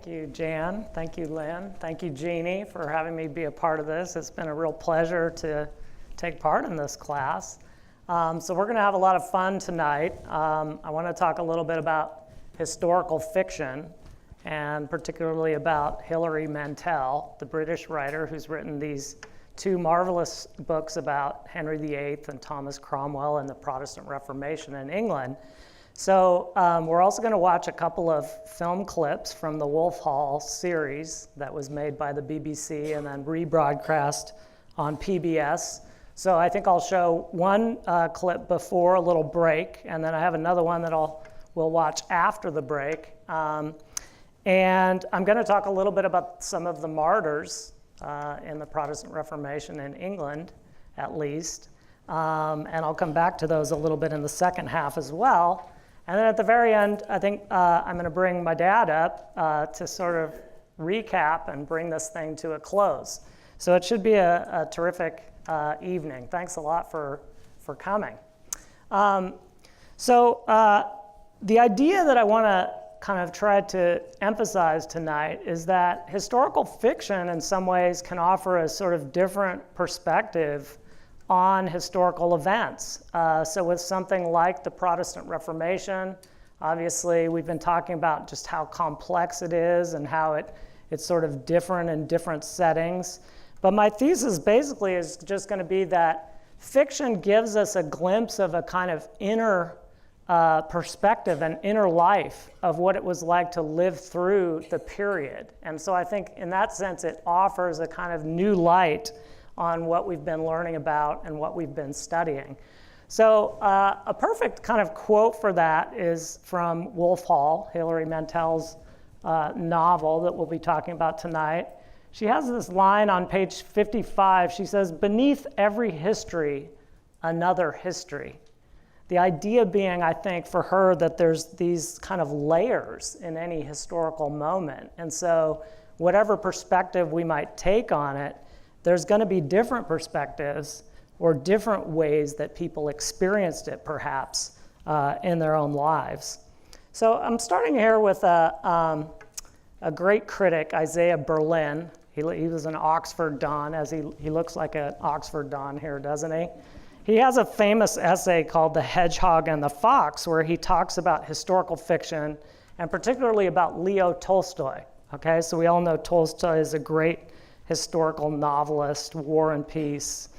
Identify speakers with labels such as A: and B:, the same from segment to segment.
A: Thank you, Jan. Thank you, Lynn. Thank you, Jeannie, for having me be a part of this. It's been a real pleasure to take part in this class. So we're going to have a lot of fun tonight. I want to talk a little bit about historical fiction, and particularly about Hilary Mantel, the British writer who's written these two marvelous books about Henry VIII and Thomas Cromwell and the Protestant Reformation in England. So we're also going to watch a couple of film clips from the Wolf Hall series that was made by the BBC and then rebroadcast on PBS. So I think I'll show one clip before a little break, and then I have another one that we'll watch after the break. And I'm going to talk a little bit about some of the martyrs in the Protestant Reformation in England, at least. And I'll come back to those a little bit in the second half as well. And then at the very end, I think I'm going to bring my dad up to sort of recap and bring this thing to a close. So it should be a terrific evening. Thanks a lot for coming. So the idea that I want to kind of try to emphasize tonight is that historical fiction in some ways can offer a sort of different perspective on historical events. So with something like the Protestant Reformation, obviously we've been talking about just how complex it is and how it's sort of different in different settings. But my thesis basically is just going to be that fiction gives us a glimpse of a kind of inner perspective and inner life of what it was like to live through the period. And so I think in that sense it offers a kind of new light on what we've been learning about and what we've been studying. So a perfect kind of quote for that is from Wolf Hall, Hilary Mantel's novel that we'll be talking about tonight. She has this line on page 55. She says, "Beneath every history, another history." The idea being, I think, for her that there's these kind of layers in any historical moment. And so whatever perspective we might take on it, there's going to be different perspectives or different ways that people experienced it, perhaps, in their own lives. So I'm starting here with a great critic, Isaiah Berlin. He was an Oxford Don, as he looks like an Oxford Don here, doesn't he? He has a famous essay called The Hedgehog and the Fox, where he talks about historical fiction, and particularly about Leo Tolstoy. Okay, so we all know Tolstoy is a great historical novelist, War and Peace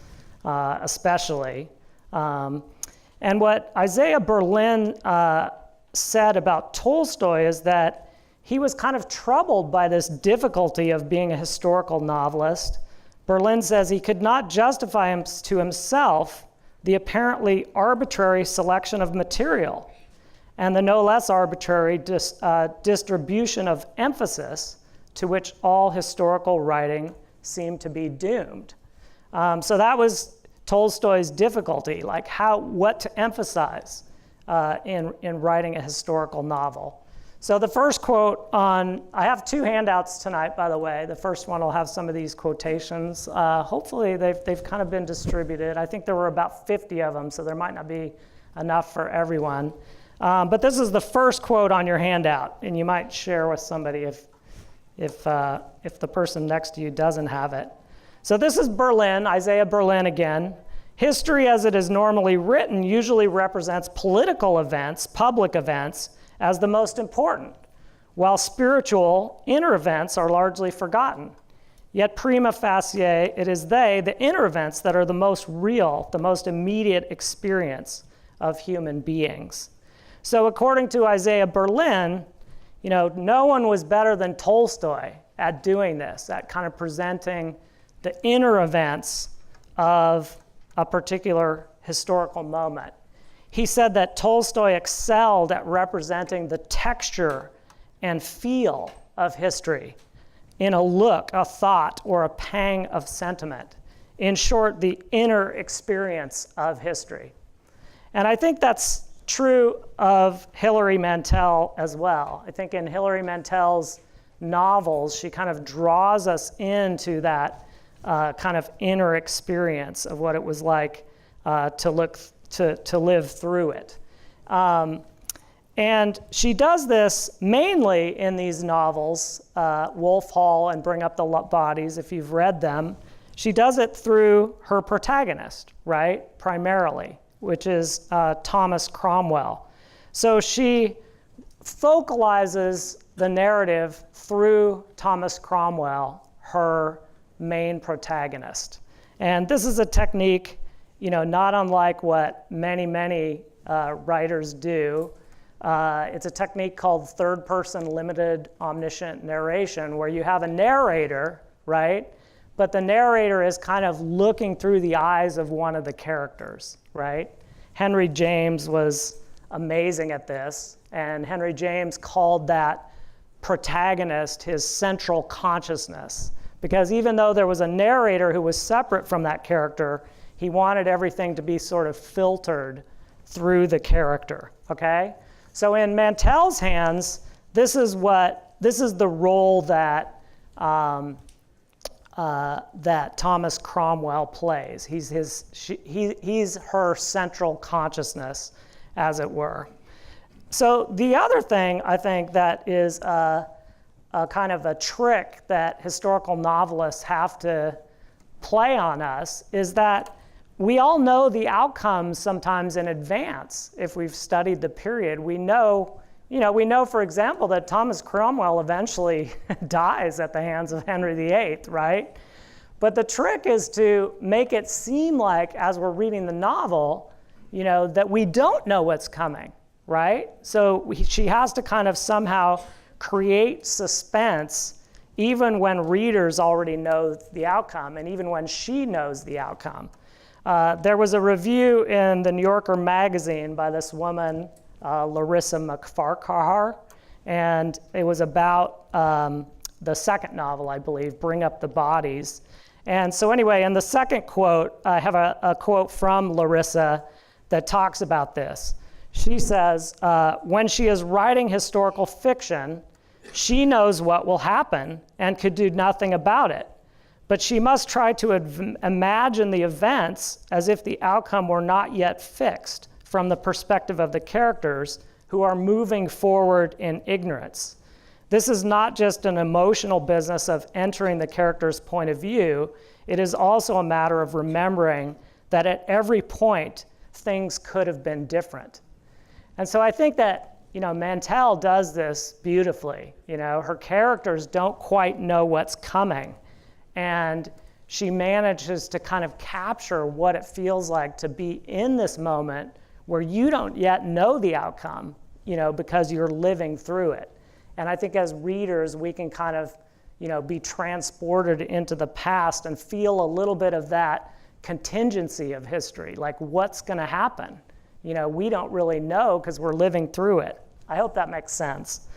A: especially. And what Isaiah Berlin said about Tolstoy is that he was kind of troubled by this difficulty of being a historical novelist. Berlin says he could not justify to himself the apparently arbitrary selection of material and the no less arbitrary distribution of emphasis to which all historical writing seemed to be doomed. So that was Tolstoy's difficulty, like what to emphasize in writing a historical novel. So the first quote I have two handouts tonight, by the way. The first one will have some of these quotations. Hopefully they've kind of been distributed. I think there were about 50 of them, so there might not be enough for everyone. But this is the first quote on your handout, and you might share with somebody if the person next to you doesn't have it. So this is Berlin, Isaiah Berlin again. "History as it is normally written usually represents political events, public events, as the most important, while spiritual, inner events are largely forgotten. Yet prima facie, it is the inner events, that are the most real, the most immediate experience of human beings." So according to Isaiah Berlin, no one was better than Tolstoy at doing this, at kind of presenting the inner events of a particular historical moment. He said that Tolstoy excelled at representing the texture and feel of history in a look, a thought, or a pang of sentiment. In short, the inner experience of history. And I think that's true of Hilary Mantel as well. I think in Hilary Mantel's novels, she kind of draws us into that kind of inner experience of what it was like to live through it. And she does this mainly in these novels, Wolf Hall and Bring Up the Bodies, if you've read them. She does it through her protagonist, right, primarily, which is Thomas Cromwell. So she focalizes the narrative through Thomas Cromwell, her main protagonist. And this is a technique, not unlike what many writers do. It's a technique called third-person limited omniscient narration, where you have a narrator, right? But the narrator is kind of looking through the eyes of one of the characters, right? Henry James was amazing at this, and Henry James called that protagonist his central consciousness, because even though there was a narrator who was separate from that character, he wanted everything to be sort of filtered through the character, okay? So in Mantel's hands, this is the role that that Thomas Cromwell plays. He's her central consciousness, as it were. So the other thing I think that is a kind of a trick that historical novelists have to play on us is that we all know the outcomes sometimes in advance. If we've studied the period, we know, for example, that Thomas Cromwell eventually dies at the hands of Henry VIII, right? But the trick is to make it seem like, as we're reading the novel, that we don't know what's coming, right? So she has to kind of somehow create suspense even when readers already know the outcome and even when she knows the outcome. There was a review in the New Yorker magazine by this woman, Larissa McFarquhar, and it was about the second novel, I believe, Bring Up the Bodies. And so anyway, in the second quote, I have a quote from Larissa that talks about this. She says, when she is writing historical fiction, she knows what will happen and could do nothing about it. But she must try to imagine the events as if the outcome were not yet fixed from the perspective of the characters who are moving forward in ignorance. This is not just an emotional business of entering the character's point of view. It is also a matter of remembering that at every point, things could have been different. And so I think that, Mantel does this beautifully. Her characters don't quite know what's coming. And she manages to kind of capture what it feels like to be in this moment where you don't yet know the outcome, because you're living through it. And I think as readers, we can kind of, be transported into the past and feel a little bit of that contingency of history, like what's going to happen. We don't really know because we're living through it. I hope that makes sense.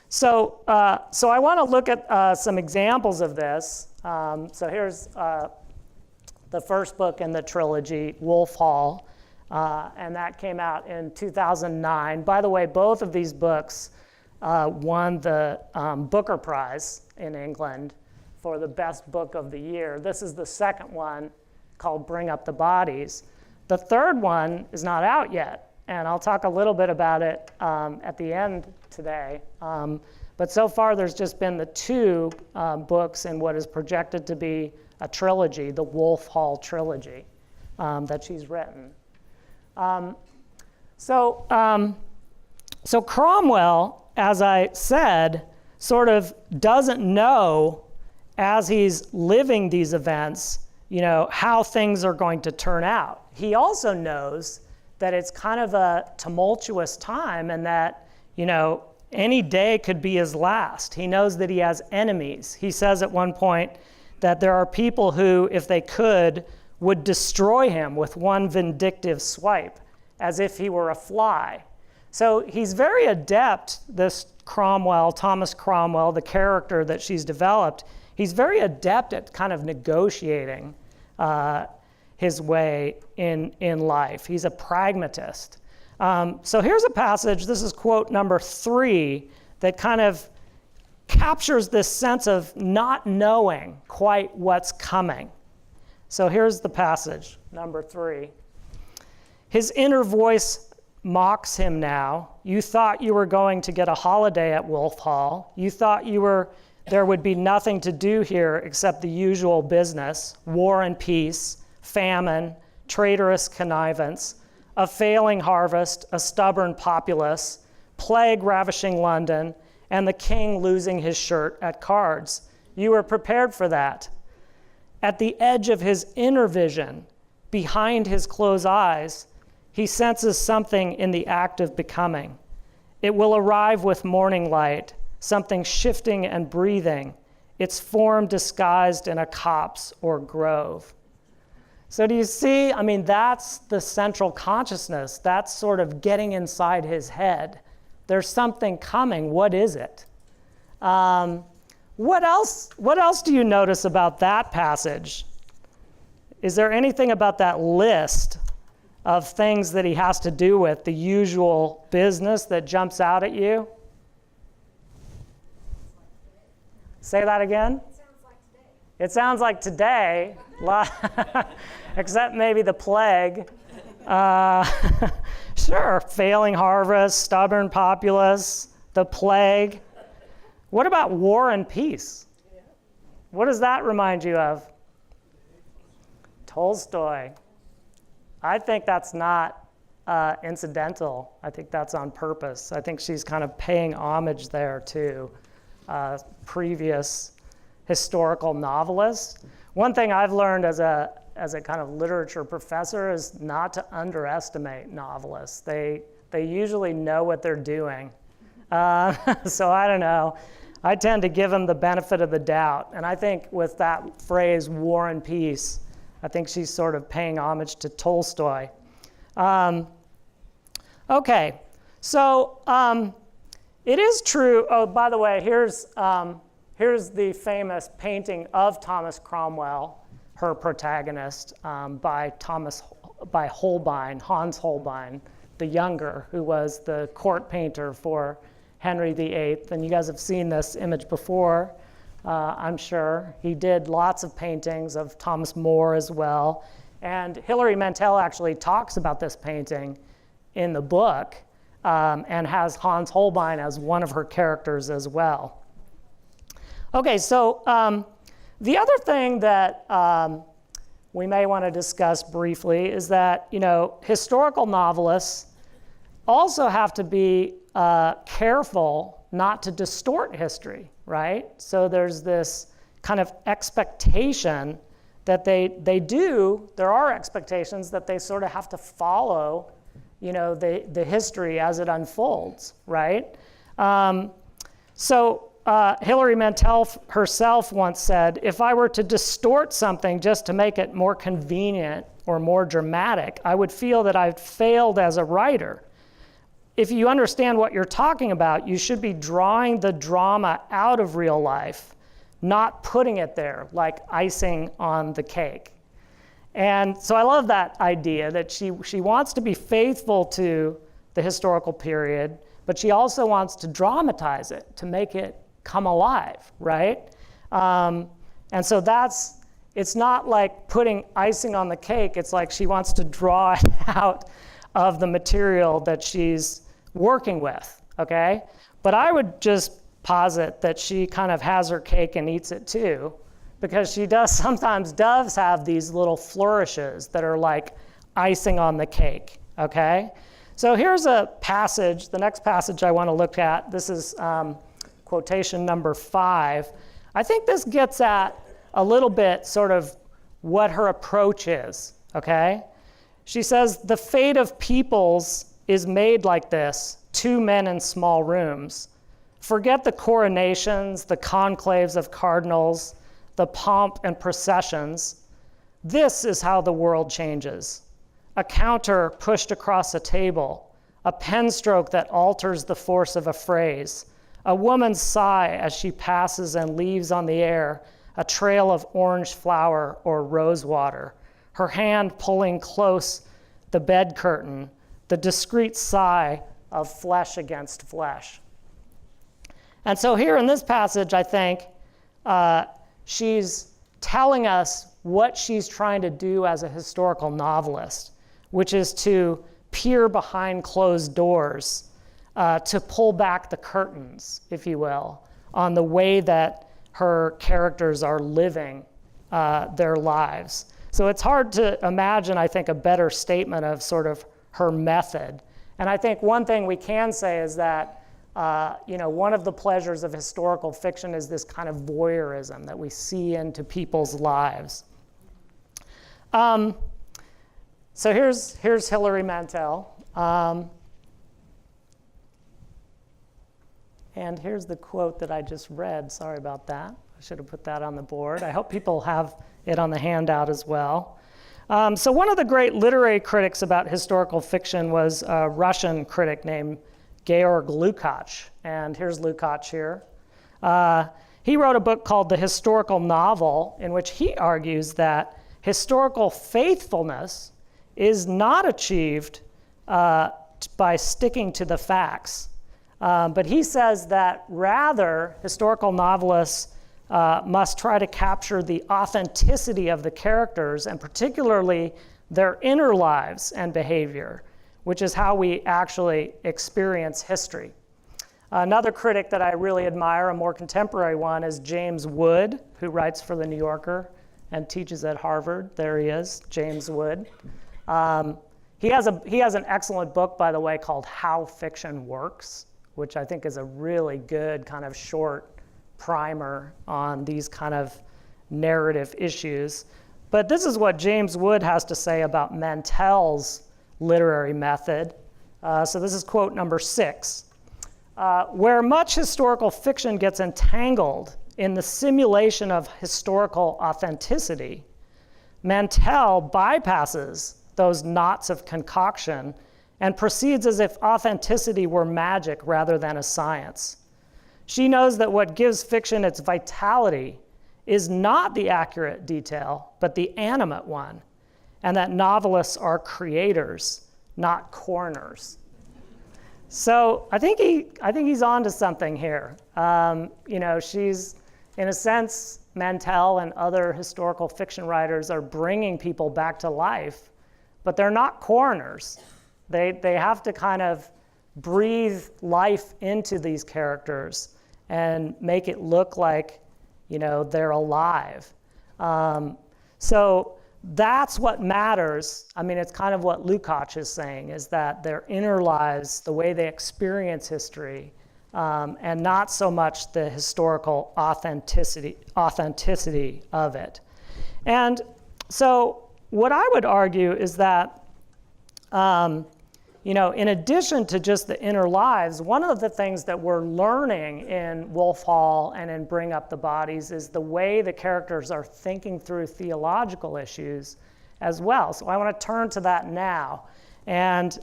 A: So I want to look at some examples of this. So here's the first book in the trilogy, Wolf Hall, and that came out in 2009. By the way, both of these books won the Booker Prize in England for the best book of the year. This is the second one, called Bring Up the Bodies. The third one is not out yet, and I'll talk a little bit about it at the end today. But so far, there's just been the two books in what is projected to be a trilogy, the Wolf Hall trilogy, that she's written. So Cromwell, as I said, sort of doesn't know, as he's living these events, how things are going to turn out. He also knows that it's kind of a tumultuous time and that, any day could be his last. He knows that he has enemies. He says at one point that there are people who, if they could, would destroy him with one vindictive swipe, as if he were a fly. So he's very adept, this Cromwell, Thomas Cromwell, the character that she's developed, he's very adept at kind of negotiating his way in life. He's a pragmatist. So here's a passage, this is quote number 3, that kind of captures this sense of not knowing quite what's coming. So here's the passage, number 3. His inner voice mocks him now. You thought you were going to get a holiday at Wolf Hall. You thought there would be nothing to do here except the usual business, war and peace, famine, traitorous connivance, a failing harvest, a stubborn populace, plague ravishing London, and the king losing his shirt at cards. You were prepared for that. At the edge of his inner vision, behind his closed eyes, he senses something in the act of becoming. It will arrive with morning light, something shifting and breathing, its form disguised in a copse or grove. So do you see? I mean, that's the central consciousness. That's sort of getting inside his head. There's something coming. What is it? What else do you notice about that passage? Is there anything about that list of things that he has to do with, the usual business, that jumps out at you? Say that again? It sounds like today, except maybe the plague. Sure, failing harvest, stubborn populace, the plague. What about war and peace? What does that remind you of? Tolstoy. I think that's not incidental. I think that's on purpose. I think she's kind of paying homage there to previous historical novelists. One thing I've learned as a kind of literature professor is not to underestimate novelists. They usually know what they're doing. So I don't know. I tend to give them the benefit of the doubt. And I think with that phrase, war and peace, I think she's sort of paying homage to Tolstoy. Okay, so it is true. Oh, by the way, here's the famous painting of Thomas Cromwell, her protagonist, by Holbein, Hans Holbein, the younger, who was the court painter for Henry VIII. And you guys have seen this image before, I'm sure. He did lots of paintings of Thomas More as well. And Hilary Mantel actually talks about this painting in the book, and has Hans Holbein as one of her characters as well. Okay, so the other thing that we may want to discuss briefly is that, historical novelists also have to be careful not to distort history, right? So there's this kind of expectation that there are expectations that they sort of have to follow, the history as it unfolds, right? So Hilary Mantel herself once said, if I were to distort something just to make it more convenient or more dramatic, I would feel that I've failed as a writer. If you understand what you're talking about, you should be drawing the drama out of real life, not putting it there like icing on the cake. And so I love that idea that she wants to be faithful to the historical period, but she also wants to dramatize it, to make it come alive, right? And so it's not like putting icing on the cake. It's like she wants to draw it out of the material that she's working with, okay? But I would just posit that she kind of has her cake and eats it too, because she sometimes does have these little flourishes that are like icing on the cake, okay? So here's a passage, the next passage I want to look at. This is quotation number 5. I think this gets at a little bit sort of what her approach is, okay? She says, the fate of peoples is made like this, 2 men in small rooms. Forget the coronations, the conclaves of cardinals, the pomp and processions. This is how the world changes. A counter pushed across a table, a pen stroke that alters the force of a phrase, a woman's sigh as she passes and leaves on the air a trail of orange flower or rose water, her hand pulling close the bed curtain, the discreet sigh of flesh against flesh. And so here in this passage, I think she's telling us what she's trying to do as a historical novelist, which is to peer behind closed doors, to pull back the curtains, if you will, on the way that her characters are living their lives. So it's hard to imagine, I think, a better statement of sort of her method. And I think one thing we can say is that one of the pleasures of historical fiction is this kind of voyeurism that we see into people's lives. So here's Hilary Mantel. And here's the quote that I just read. Sorry about that. I should have put that on the board. I hope people have it on the handout as well. So one of the great literary critics about historical fiction was a Russian critic named Georg Lukács. And here's Lukács here. He wrote a book called The Historical Novel, in which he argues that historical faithfulness is not achieved by sticking to the facts. But he says that rather, historical novelists must try to capture the authenticity of the characters, and particularly their inner lives and behavior, which is how we actually experience history. Another critic that I really admire, a more contemporary one, is James Wood, who writes for The New Yorker and teaches at Harvard. There he is, James Wood. He has an excellent book, by the way, called How Fiction Works, which I think is a really good kind of short primer on these kind of narrative issues. But this is what James Wood has to say about Mantel's literary method. So this is quote number 6. Where much historical fiction gets entangled in the simulation of historical authenticity, Mantel bypasses those knots of concoction and proceeds as if authenticity were magic rather than a science. She knows that what gives fiction its vitality is not the accurate detail, but the animate one, and that novelists are creators, not coroners. So I think he's on to something here. She's, in a sense, Mantel and other historical fiction writers are bringing people back to life, but they're not coroners. They have to kind of breathe life into these characters and make it look like, they're alive. So that's what matters. I mean, it's kind of what Lukács is saying, is that their inner lives, the way they experience history, and not so much the historical authenticity of it. And so what I would argue is that in addition to just the inner lives, one of the things that we're learning in Wolf Hall and in Bring Up the Bodies is the way the characters are thinking through theological issues as well. So I want to turn to that now and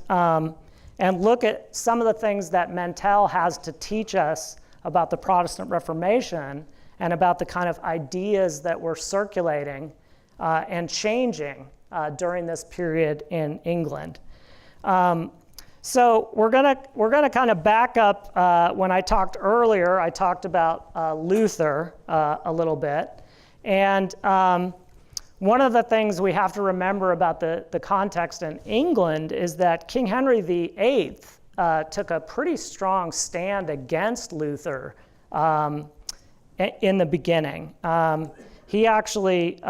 A: look at some of the things that Mantel has to teach us about the Protestant Reformation and about the kind of ideas that were circulating and changing during this period in England. So we're gonna kind of back up. When I talked earlier, I talked about Luther a little bit, and one of the things we have to remember about the context in England is that King Henry VIII took a pretty strong stand against Luther in the beginning. He actually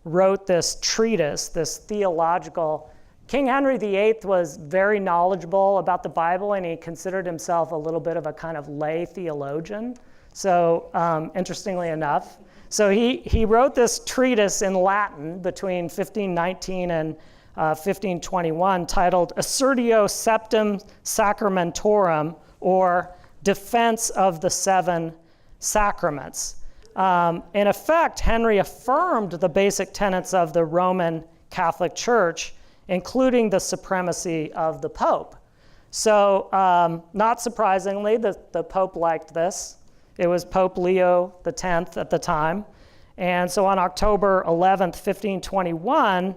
A: wrote this treatise, this theological. King Henry VIII was very knowledgeable about the Bible, and he considered himself a little bit of a kind of lay theologian. So interestingly enough, so he wrote this treatise in Latin between 1519 and 1521 titled Assertio Septem Sacramentorum, or Defense of the Seven Sacraments. In effect, Henry affirmed the basic tenets of the Roman Catholic Church, including the supremacy of the Pope. So not surprisingly, the Pope liked this. It was Pope Leo X at the time. And so on October 11th, 1521,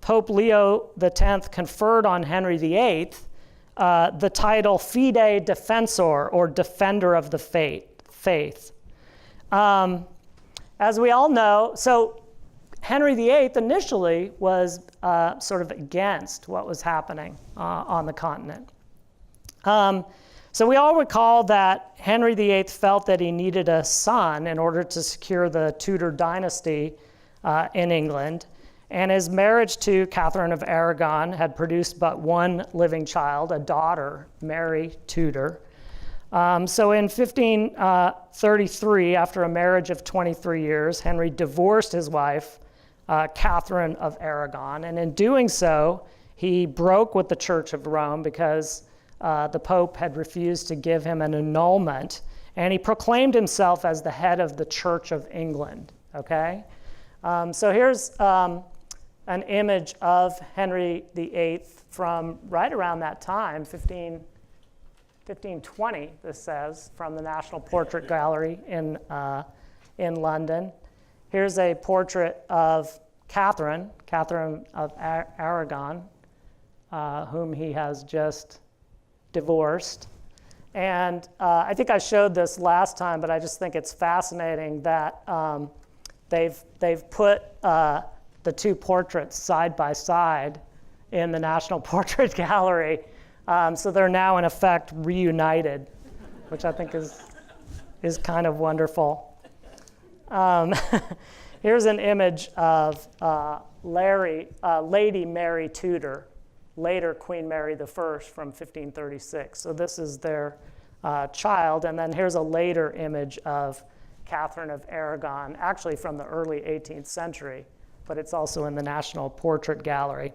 A: Pope Leo X conferred on Henry VIII the title Fide Defensor, or Defender of the Faith. As we all know, so Henry VIII initially was sort of against what was happening on the continent. So we all recall that Henry VIII felt that he needed a son in order to secure the Tudor dynasty in England. And his marriage to Catherine of Aragon had produced but one living child, a daughter, Mary Tudor. So in 1533, after a marriage of 23 years, Henry divorced his wife, Catherine of Aragon. And in doing so, he broke with the Church of Rome because the Pope had refused to give him an annulment. And he proclaimed himself as the head of the Church of England, okay? So here's an image of Henry VIII from right around that time, 1520, this says, from the National Portrait Gallery in London. Here's a portrait of Catherine of Aragon, whom he has just divorced. And I think I showed this last time, but I just think it's fascinating that they've put the two portraits side by side in the National Portrait Gallery. So they're now in effect reunited, which I think is kind of wonderful. Here's an image of Lady Mary Tudor, later Queen Mary I from 1536. So this is their child. And then here's a later image of Catherine of Aragon, actually from the early 18th century, but it's also in the National Portrait Gallery.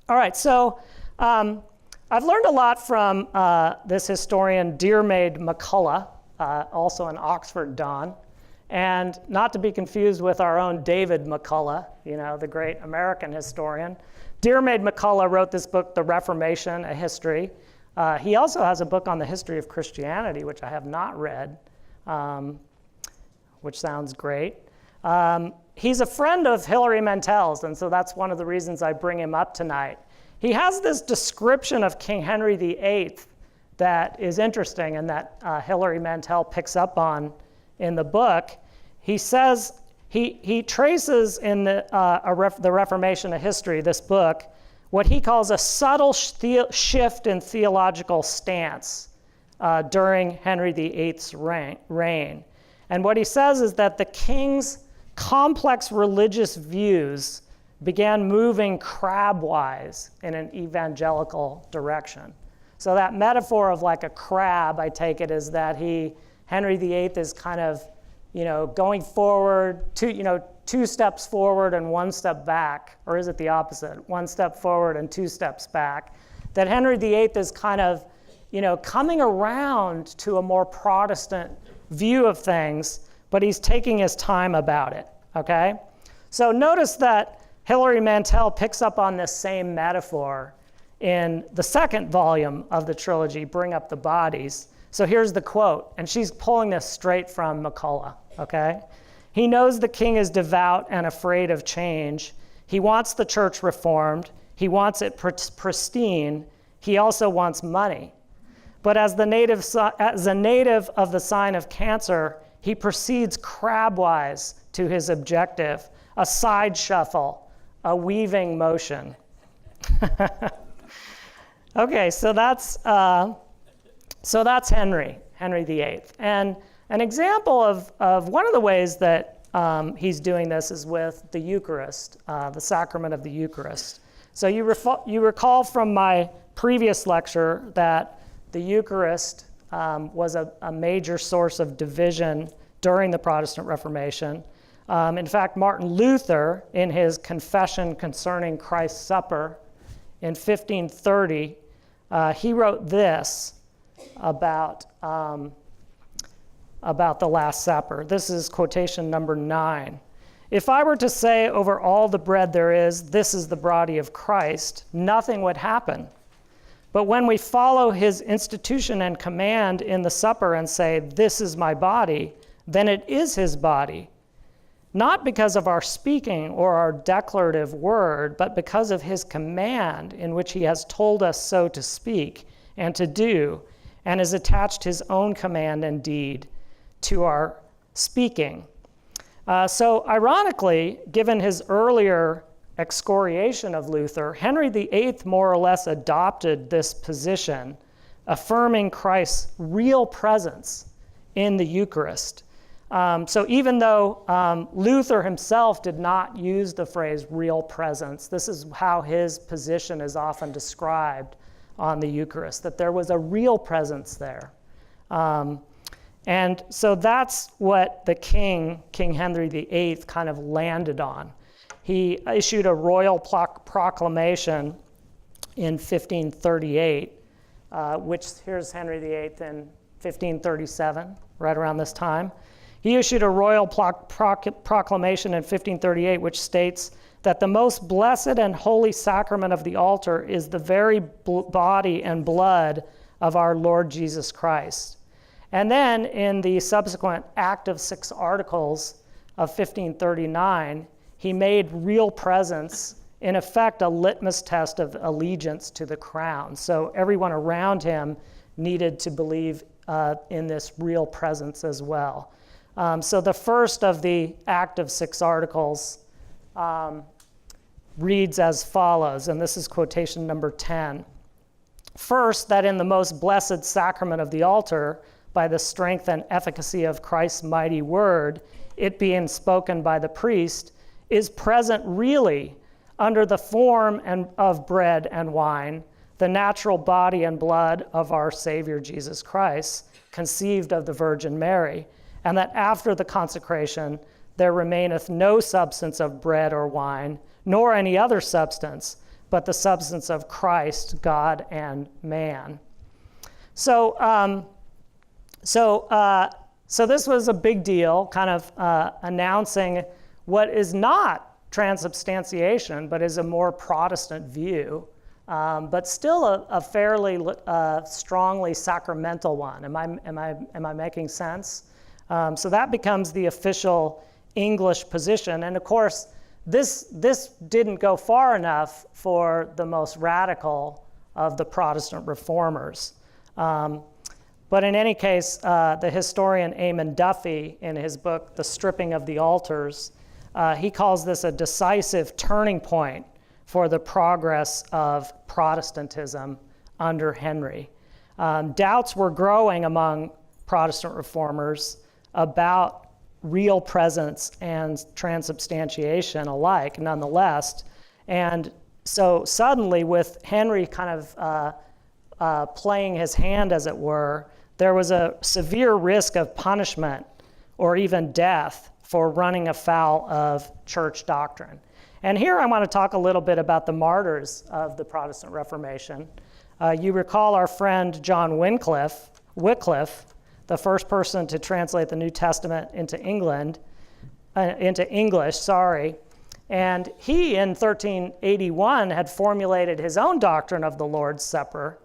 A: All right, so I've learned a lot from this historian, Dearmaid McCullough, also an Oxford Don, and not to be confused with our own David McCullough, the great American historian. Dearmaid McCullough wrote this book, The Reformation, A History. He also has a book on the history of Christianity, which I have not read, which sounds great. He's a friend of Hilary Mantel's, and so that's one of the reasons I bring him up tonight. He has this description of King Henry VIII that is interesting and that Hilary Mantel picks up on in the book. He says, he traces in the Reformation, A History, this book, what he calls a subtle shift in theological stance during Henry VIII's reign. And what he says is that the king's complex religious views began moving crabwise in an evangelical direction. So that metaphor of like a crab, I take it, is that Henry VIII is kind of, going forward, two steps forward and one step back, or is it the opposite? One step forward and two steps back. That Henry VIII is kind of, coming around to a more Protestant view of things, but he's taking his time about it, okay? So notice that Hilary Mantel picks up on this same metaphor in the second volume of the trilogy, Bring Up the Bodies. So here's the quote, and she's pulling this straight from McCullough, okay? He knows the king is devout and afraid of change. He wants the church reformed. He wants it pristine. He also wants money. But as a native of the sign of Cancer, he proceeds crabwise to his objective, a side shuffle, a weaving motion. Okay, so that's Henry VIII. And an example of one of the ways that he's doing this is with the Eucharist, the sacrament of the Eucharist. So you recall from my previous lecture that the Eucharist was a major source of division during the Protestant Reformation. In fact, Martin Luther, in his Confession Concerning Christ's Supper in 1530, he wrote this about the Last Supper. This is quotation number 9. If I were to say over all the bread there is, this is the body of Christ, nothing would happen. But when we follow his institution and command in the supper and say, this is my body, then it is his body. Not because of our speaking or our declarative word, but because of his command in which he has told us so to speak and to do, and has attached his own command and deed to our speaking. So ironically, given his earlier excoriation of Luther, Henry VIII more or less adopted this position, affirming Christ's real presence in the Eucharist. So even though Luther himself did not use the phrase real presence, this is how his position is often described on the Eucharist, that there was a real presence there. And so that's what the King Henry VIII, kind of landed on. He issued a royal proclamation in 1538, which here's Henry VIII in 1537, right around this time. He issued a royal proclamation in 1538, which states that the most blessed and holy sacrament of the altar is the very body and blood of our Lord Jesus Christ. And then in the subsequent Act of 6 Articles of 1539, he made real presence, in effect, a litmus test of allegiance to the crown. So everyone around him needed to believe in this real presence as well. So the first of the Act of 6 Articles reads as follows, and this is quotation number 10. First, that in the most blessed sacrament of the altar, by the strength and efficacy of Christ's mighty word, it being spoken by the priest, is present really under the form of bread and wine, the natural body and blood of our Savior Jesus Christ, conceived of the Virgin Mary, and that after the consecration there remaineth no substance of bread or wine, nor any other substance, but the substance of Christ, God and man. So this was a big deal, kind of announcing what is not transubstantiation, but is a more Protestant view, but still a fairly strongly sacramental one. Am I making sense? So that becomes the official English position, and of course, this didn't go far enough for the most radical of the Protestant reformers. But in any case, the historian Eamon Duffy, in his book, The Stripping of the Altars, he calls this a decisive turning point for the progress of Protestantism under Henry. Doubts were growing among Protestant reformers about real presence and transubstantiation alike, nonetheless. And so suddenly, with Henry kind of playing his hand, as it were, there was a severe risk of punishment or even death for running afoul of church doctrine. And here I want to talk a little bit about the martyrs of the Protestant Reformation. You recall our friend John Wycliffe, the first person to translate the New Testament into English, and he in 1381 had formulated his own doctrine of the Lord's Supper.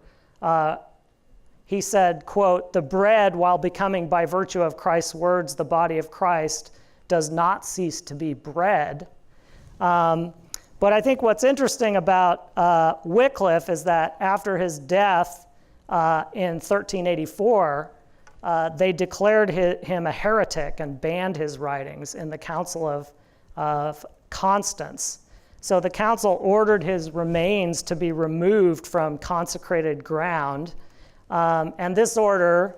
A: He said, quote, "The bread, while becoming by virtue of Christ's words the body of Christ, does not cease to be bread." But I think what's interesting about Wycliffe is that after his death in 1384, they declared him a heretic and banned his writings in the Council of Constance. So the council ordered his remains to be removed from consecrated ground. And this order,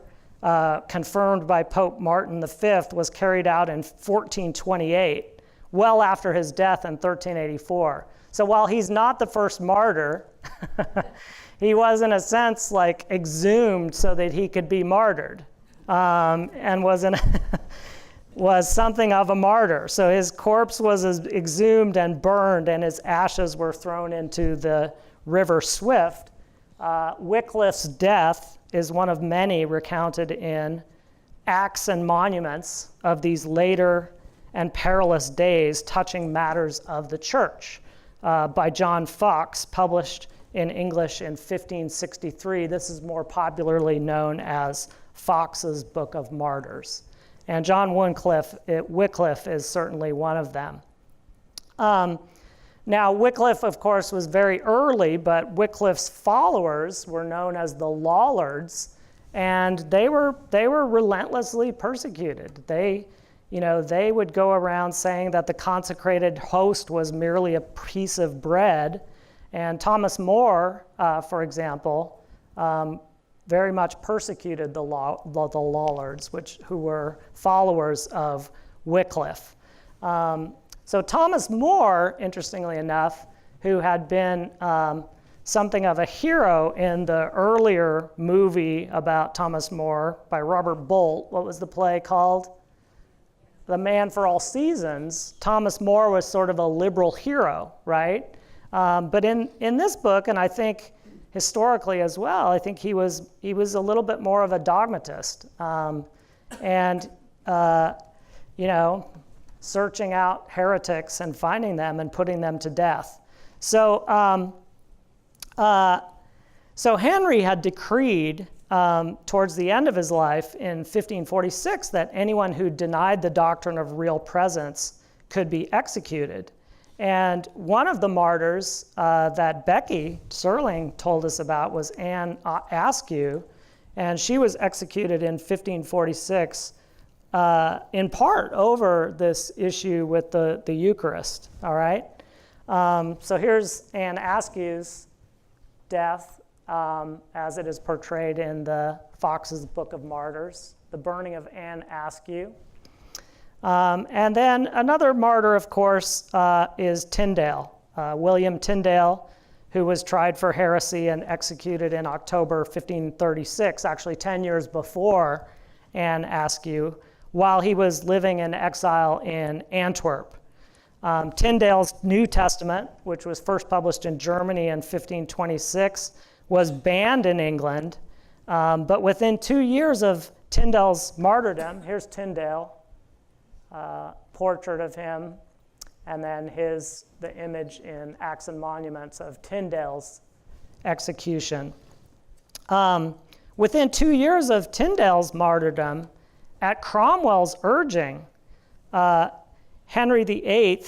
A: confirmed by Pope Martin V, was carried out in 1428, well after his death in 1384. So while he's not the first martyr, he was in a sense like exhumed so that he could be martyred, and was something of a martyr. So his corpse was exhumed and burned, and his ashes were thrown into the river Swift. Wycliffe's death is one of many recounted in Acts and Monuments of these later and perilous days touching matters of the church, by John Foxe, published in English in 1563. This is more popularly known as Foxe's Book of Martyrs. And John Wycliffe is certainly one of them. Now, Wycliffe, of course, was very early, but Wycliffe's followers were known as the Lollards, and they were relentlessly persecuted. They they would go around saying that the consecrated host was merely a piece of bread. And Thomas More, for example, very much persecuted the Lollards, who were followers of Wycliffe. So Thomas More, interestingly enough, who had been something of a hero in the earlier movie about Thomas More by Robert Bolt, what was the play called? The Man for All Seasons. Thomas More was sort of a liberal hero, right? But in this book, and I think historically as well, I think he was a little bit more of a dogmatist, and searching out heretics and finding them and putting them to death. So Henry had decreed towards the end of his life in 1546 that anyone who denied the doctrine of real presence could be executed. And one of the martyrs that Becky Serling told us about was Anne Askew, and she was executed in 1546 in part over this issue with the Eucharist, all right? So here's Anne Askew's death as it is portrayed in the Fox's Book of Martyrs, the burning of Anne Askew. And then another martyr, of course, is Tyndale, William Tyndale, who was tried for heresy and executed in October 1536, actually 10 years before Anne Askew, while he was living in exile in Antwerp. Tyndale's New Testament, which was first published in Germany in 1526, was banned in England, but within 2 years of Tyndale's martyrdom, here's Tyndale, portrait of him, and then the image in Acts and Monuments of Tyndale's execution. Within 2 years of Tyndale's martyrdom, at Cromwell's urging, Henry VIII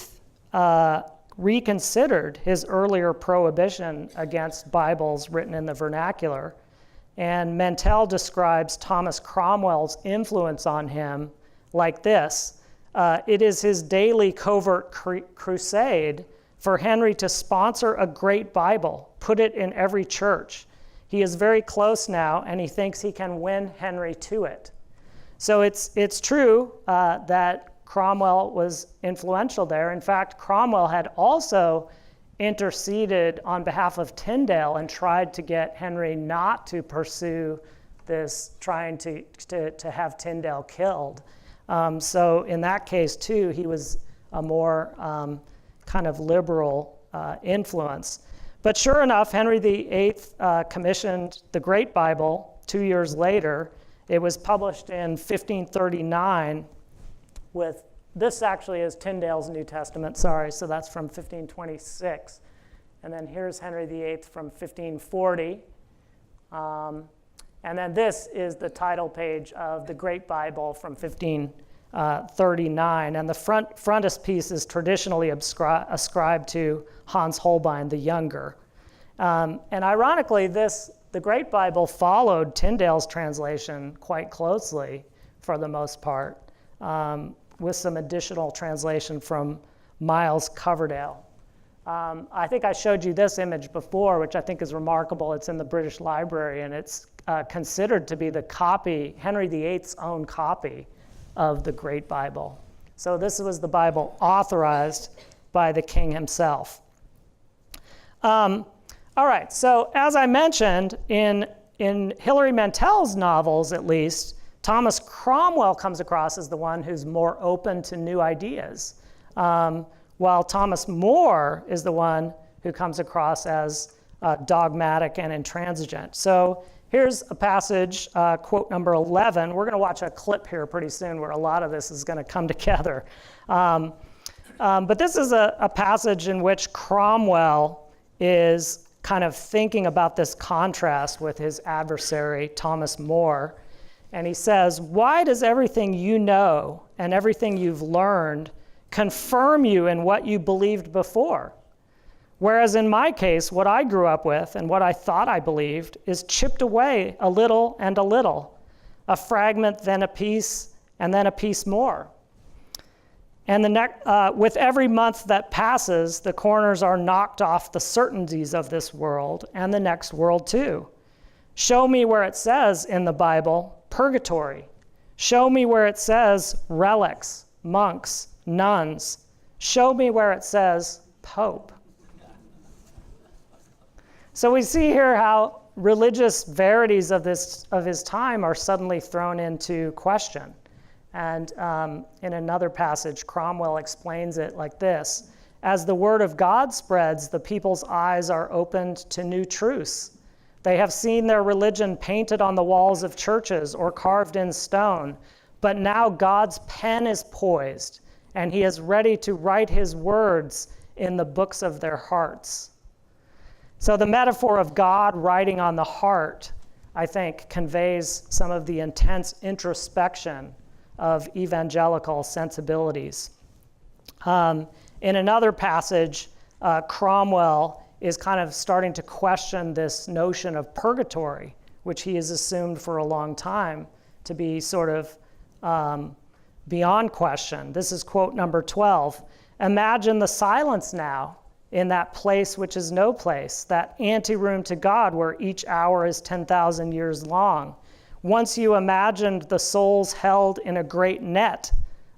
A: reconsidered his earlier prohibition against Bibles written in the vernacular, and Mantel describes Thomas Cromwell's influence on him like this. It is his daily covert crusade for Henry to sponsor a great Bible, put it in every church. He is very close now, and he thinks he can win Henry to it. So it's true that Cromwell was influential there. In fact, Cromwell had also interceded on behalf of Tyndale and tried to get Henry not to pursue this, trying to have Tyndale killed. So in that case, too, he was a more kind of liberal influence. But sure enough, Henry VIII commissioned the Great Bible 2 years later. It was published in 1539 this actually is Tyndale's New Testament, sorry, so that's from 1526. And then here's Henry VIII from 1540. And then this is the title page of the Great Bible from 1539. And the frontispiece is traditionally ascribed to Hans Holbein the Younger. And ironically, the Great Bible followed Tyndale's translation quite closely for the most part, with some additional translation from Miles Coverdale. I think I showed you this image before, which I think is remarkable. It's in the British Library, and it's considered to be the copy, Henry VIII's own copy of the Great Bible. So this was the Bible authorized by the king himself. All right, so as I mentioned, in Hilary Mantel's novels at least, Thomas Cromwell comes across as the one who's more open to new ideas, while Thomas More is the one who comes across as dogmatic and intransigent. So here's a passage, quote number 11. We're going to watch a clip here pretty soon where a lot of this is going to come together. But this is a passage in which Cromwell is kind of thinking about this contrast with his adversary, Thomas More. And he says, "Why does everything you know and everything you've learned confirm you in what you believed before? Whereas in my case, what I grew up with and what I thought I believed is chipped away a little and a little, a fragment, then a piece, and then a piece more. And with every month that passes, the corners are knocked off the certainties of this world and the next world too. Show me where it says in the Bible, purgatory. Show me where it says relics, monks, nuns. Show me where it says Pope. So we see here how religious verities of his time are suddenly thrown into question. And in another passage, Cromwell explains it like this: as the word of God spreads, the people's eyes are opened to new truths. They have seen their religion painted on the walls of churches or carved in stone, but now God's pen is poised, and he is ready to write his words in the books of their hearts. So the metaphor of God writing on the heart, I think, conveys some of the intense introspection of evangelical sensibilities. In another passage, Cromwell is kind of starting to question this notion of purgatory, which he has assumed for a long time to be sort of beyond question. This is quote number 12. Imagine the silence now in that place which is no place, that anteroom to God where each hour is 10,000 years long. Once you imagined the souls held in a great net,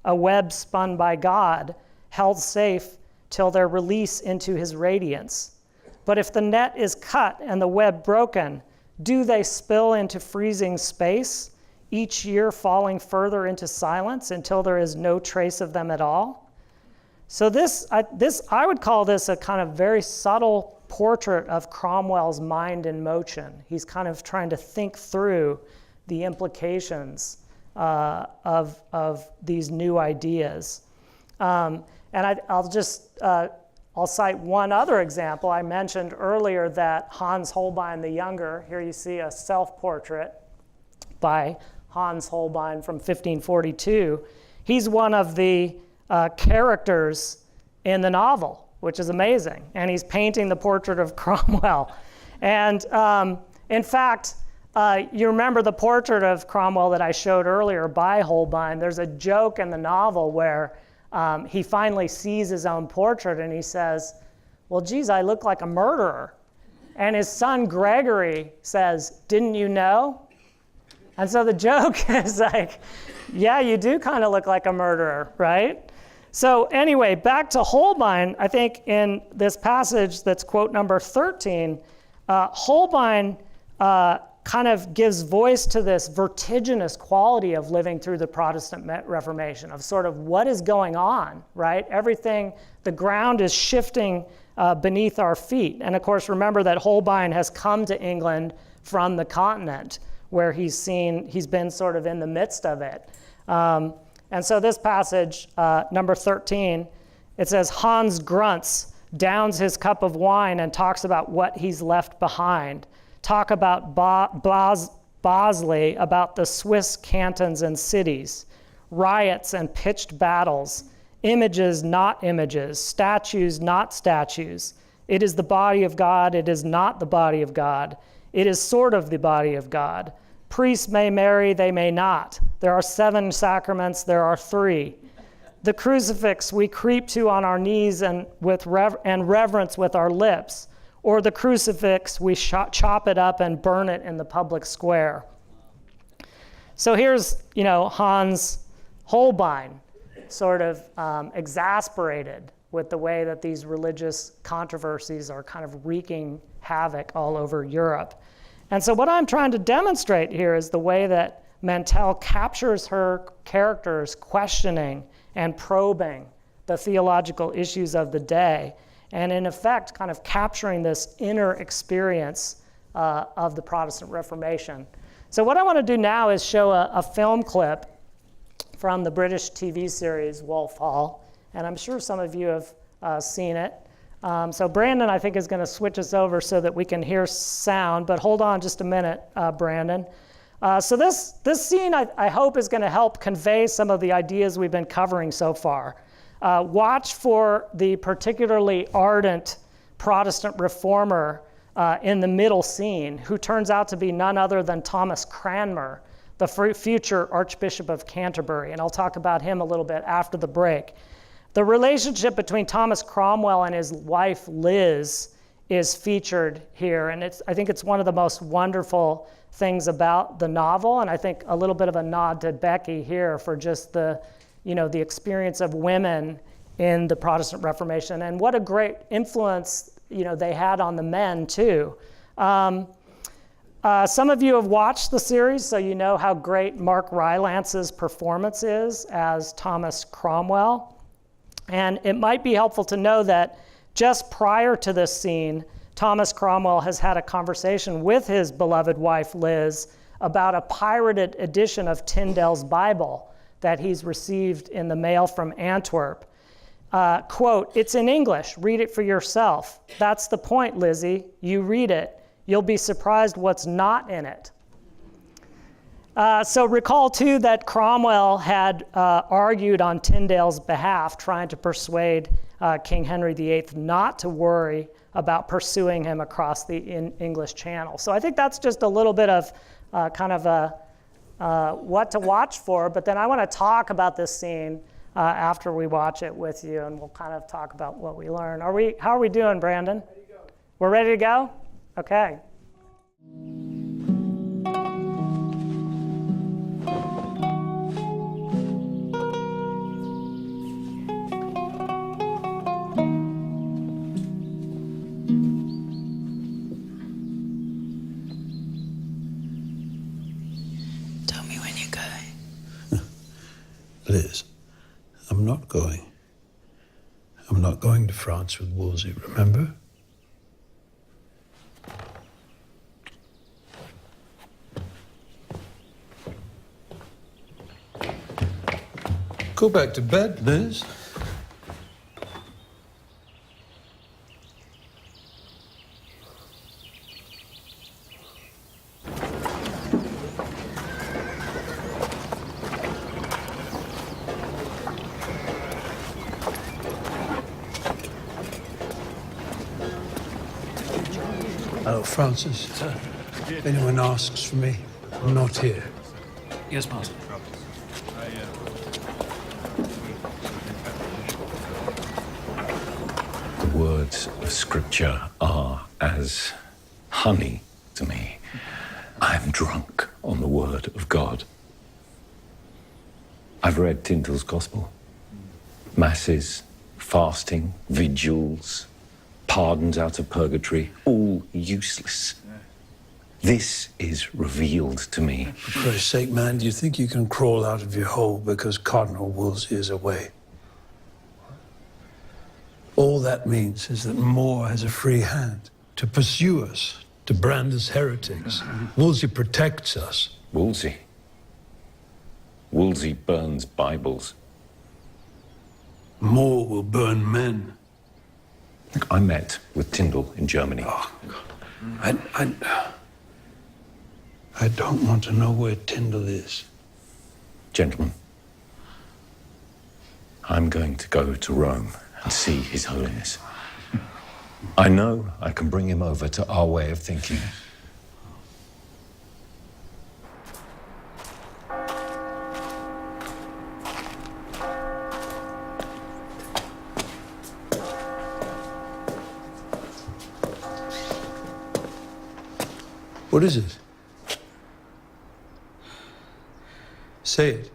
A: a web spun by God, held safe till their release into his radiance. But if the net is cut and the web broken, do they spill into freezing space, each year falling further into silence until there is no trace of them at all? So I would call this a kind of very subtle portrait of Cromwell's mind in motion. He's kind of trying to think through the implications of these new ideas. And I'll cite one other example. I mentioned earlier that Hans Holbein the Younger, here you see a self-portrait by Hans Holbein from 1542. He's one of the characters in the novel, which is amazing. And he's painting the portrait of Cromwell. And in fact, you remember the portrait of Cromwell that I showed earlier by Holbein. There's a joke in the novel where he finally sees his own portrait and he says, well, geez, I look like a murderer. And his son Gregory says, didn't you know? And so the joke is like, yeah, you do kind of look like a murderer, right? So anyway, back to Holbein, I think in this passage that's quote number 13, Holbein kind of gives voice to this vertiginous quality of living through the Protestant Reformation, of sort of what is going on, right? Everything, the ground is shifting beneath our feet. And of course, remember that Holbein has come to England from the continent, where he's been sort of in the midst of it. And so this passage, number 13, it says, Hans grunts, downs his cup of wine, and talks about what he's left behind. Talk about Bosley, about the Swiss cantons and cities, riots and pitched battles, images not images, statues not statues. It is the body of God, it is not the body of God. It is sort of the body of God. Priests may marry, they may not. There are 7 sacraments, there are 3. The crucifix we creep to on our knees and reverence with our lips, or the crucifix we chop it up and burn it in the public square. So here's, Hans Holbein, sort of exasperated with the way that these religious controversies are kind of wreaking havoc all over Europe. And so what I'm trying to demonstrate here is the way that Mantel captures her characters questioning and probing the theological issues of the day, and in effect kind of capturing this inner experience of the Protestant Reformation. So what I want to do now is show a film clip from the British TV series Wolf Hall, and I'm sure some of you have seen it. So Brandon, I think, is going to switch us over so that we can hear sound, but hold on just a minute, Brandon. So this scene, I hope, is going to help convey some of the ideas we've been covering so far. Watch for the particularly ardent Protestant reformer in the middle scene, who turns out to be none other than Thomas Cranmer, the future Archbishop of Canterbury, and I'll talk about him a little bit after the break. The relationship between Thomas Cromwell and his wife Liz is featured here, and I think it's one of the most wonderful things about the novel, and I think a little bit of a nod to Becky here for just the experience of women in the Protestant Reformation, and what a great influence they had on the men too. Some of you have watched the series, so you know how great Mark Rylance's performance is as Thomas Cromwell. And it might be helpful to know that just prior to this scene, Thomas Cromwell has had a conversation with his beloved wife, Liz, about a pirated edition of Tyndale's Bible that he's received in the mail from Antwerp. Quote, "It's in English, read it for yourself. That's the point, Lizzie. You read it. You'll be surprised what's not in it." So recall too that Cromwell had argued on Tyndale's behalf, trying to persuade King Henry VIII not to worry about pursuing him across the English Channel. So I think that's just a little bit of what to watch for, but then I want to talk about this scene after we watch it with you, and we'll kind of talk about what we learn. How are we doing, Brandon?
B: Ready to go.
A: We're ready to go? Okay.
C: Tell me when you're going.
B: Liz, I'm not going. I'm not going to France with Wolsey, remember? Go back to bed, Liz. Hello, Francis.
D: Sir.
B: If anyone asks for me, I'm not here.
D: Yes, Master.
E: The words of Scripture are as honey to me. I am drunk on the Word of God. I've read Tyndale's Gospel. Masses, fasting, vigils, pardons out of purgatory, all useless. This is revealed to me.
B: For Christ's sake, man, do you think you can crawl out of your hole because Cardinal Wolsey is away? All that means is that More has a free hand to pursue us, to brand us heretics. Wolsey protects us.
E: Wolsey. Wolsey burns Bibles.
B: More will burn men.
E: I met with Tyndale in Germany.
B: Oh, God. I don't want to know where Tyndale is.
E: Gentlemen, I'm going to go to Rome and see His Holiness. I know I can bring him over to our way of thinking.
B: What is it? Say it.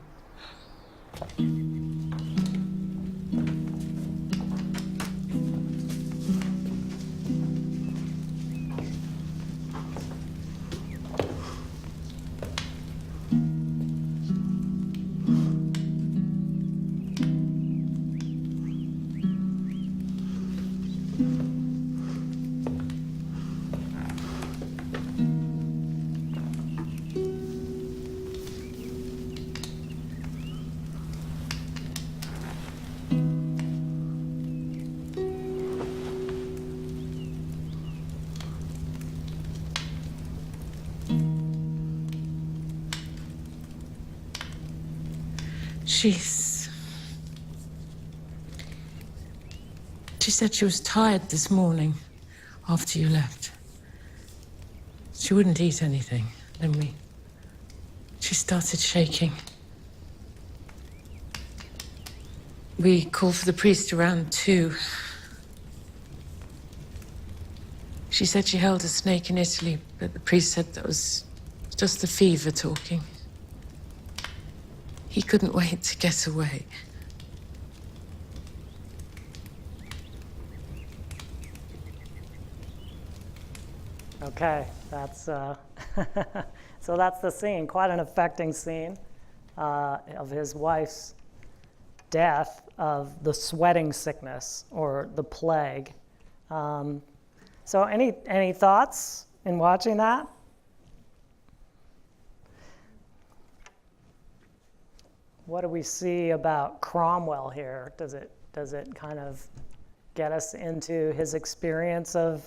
C: She said she was tired this morning after you left. She wouldn't eat anything. Then she She started shaking. We called for the priest around 2. She said she held a snake in Italy, but the priest said that was just the fever talking. He couldn't wait to get away.
A: Okay, that's so that's the scene. Quite an affecting scene of his wife's death of the sweating sickness or the plague. So any thoughts in watching that? What do we see about Cromwell here? Does it kind of get us into his experience of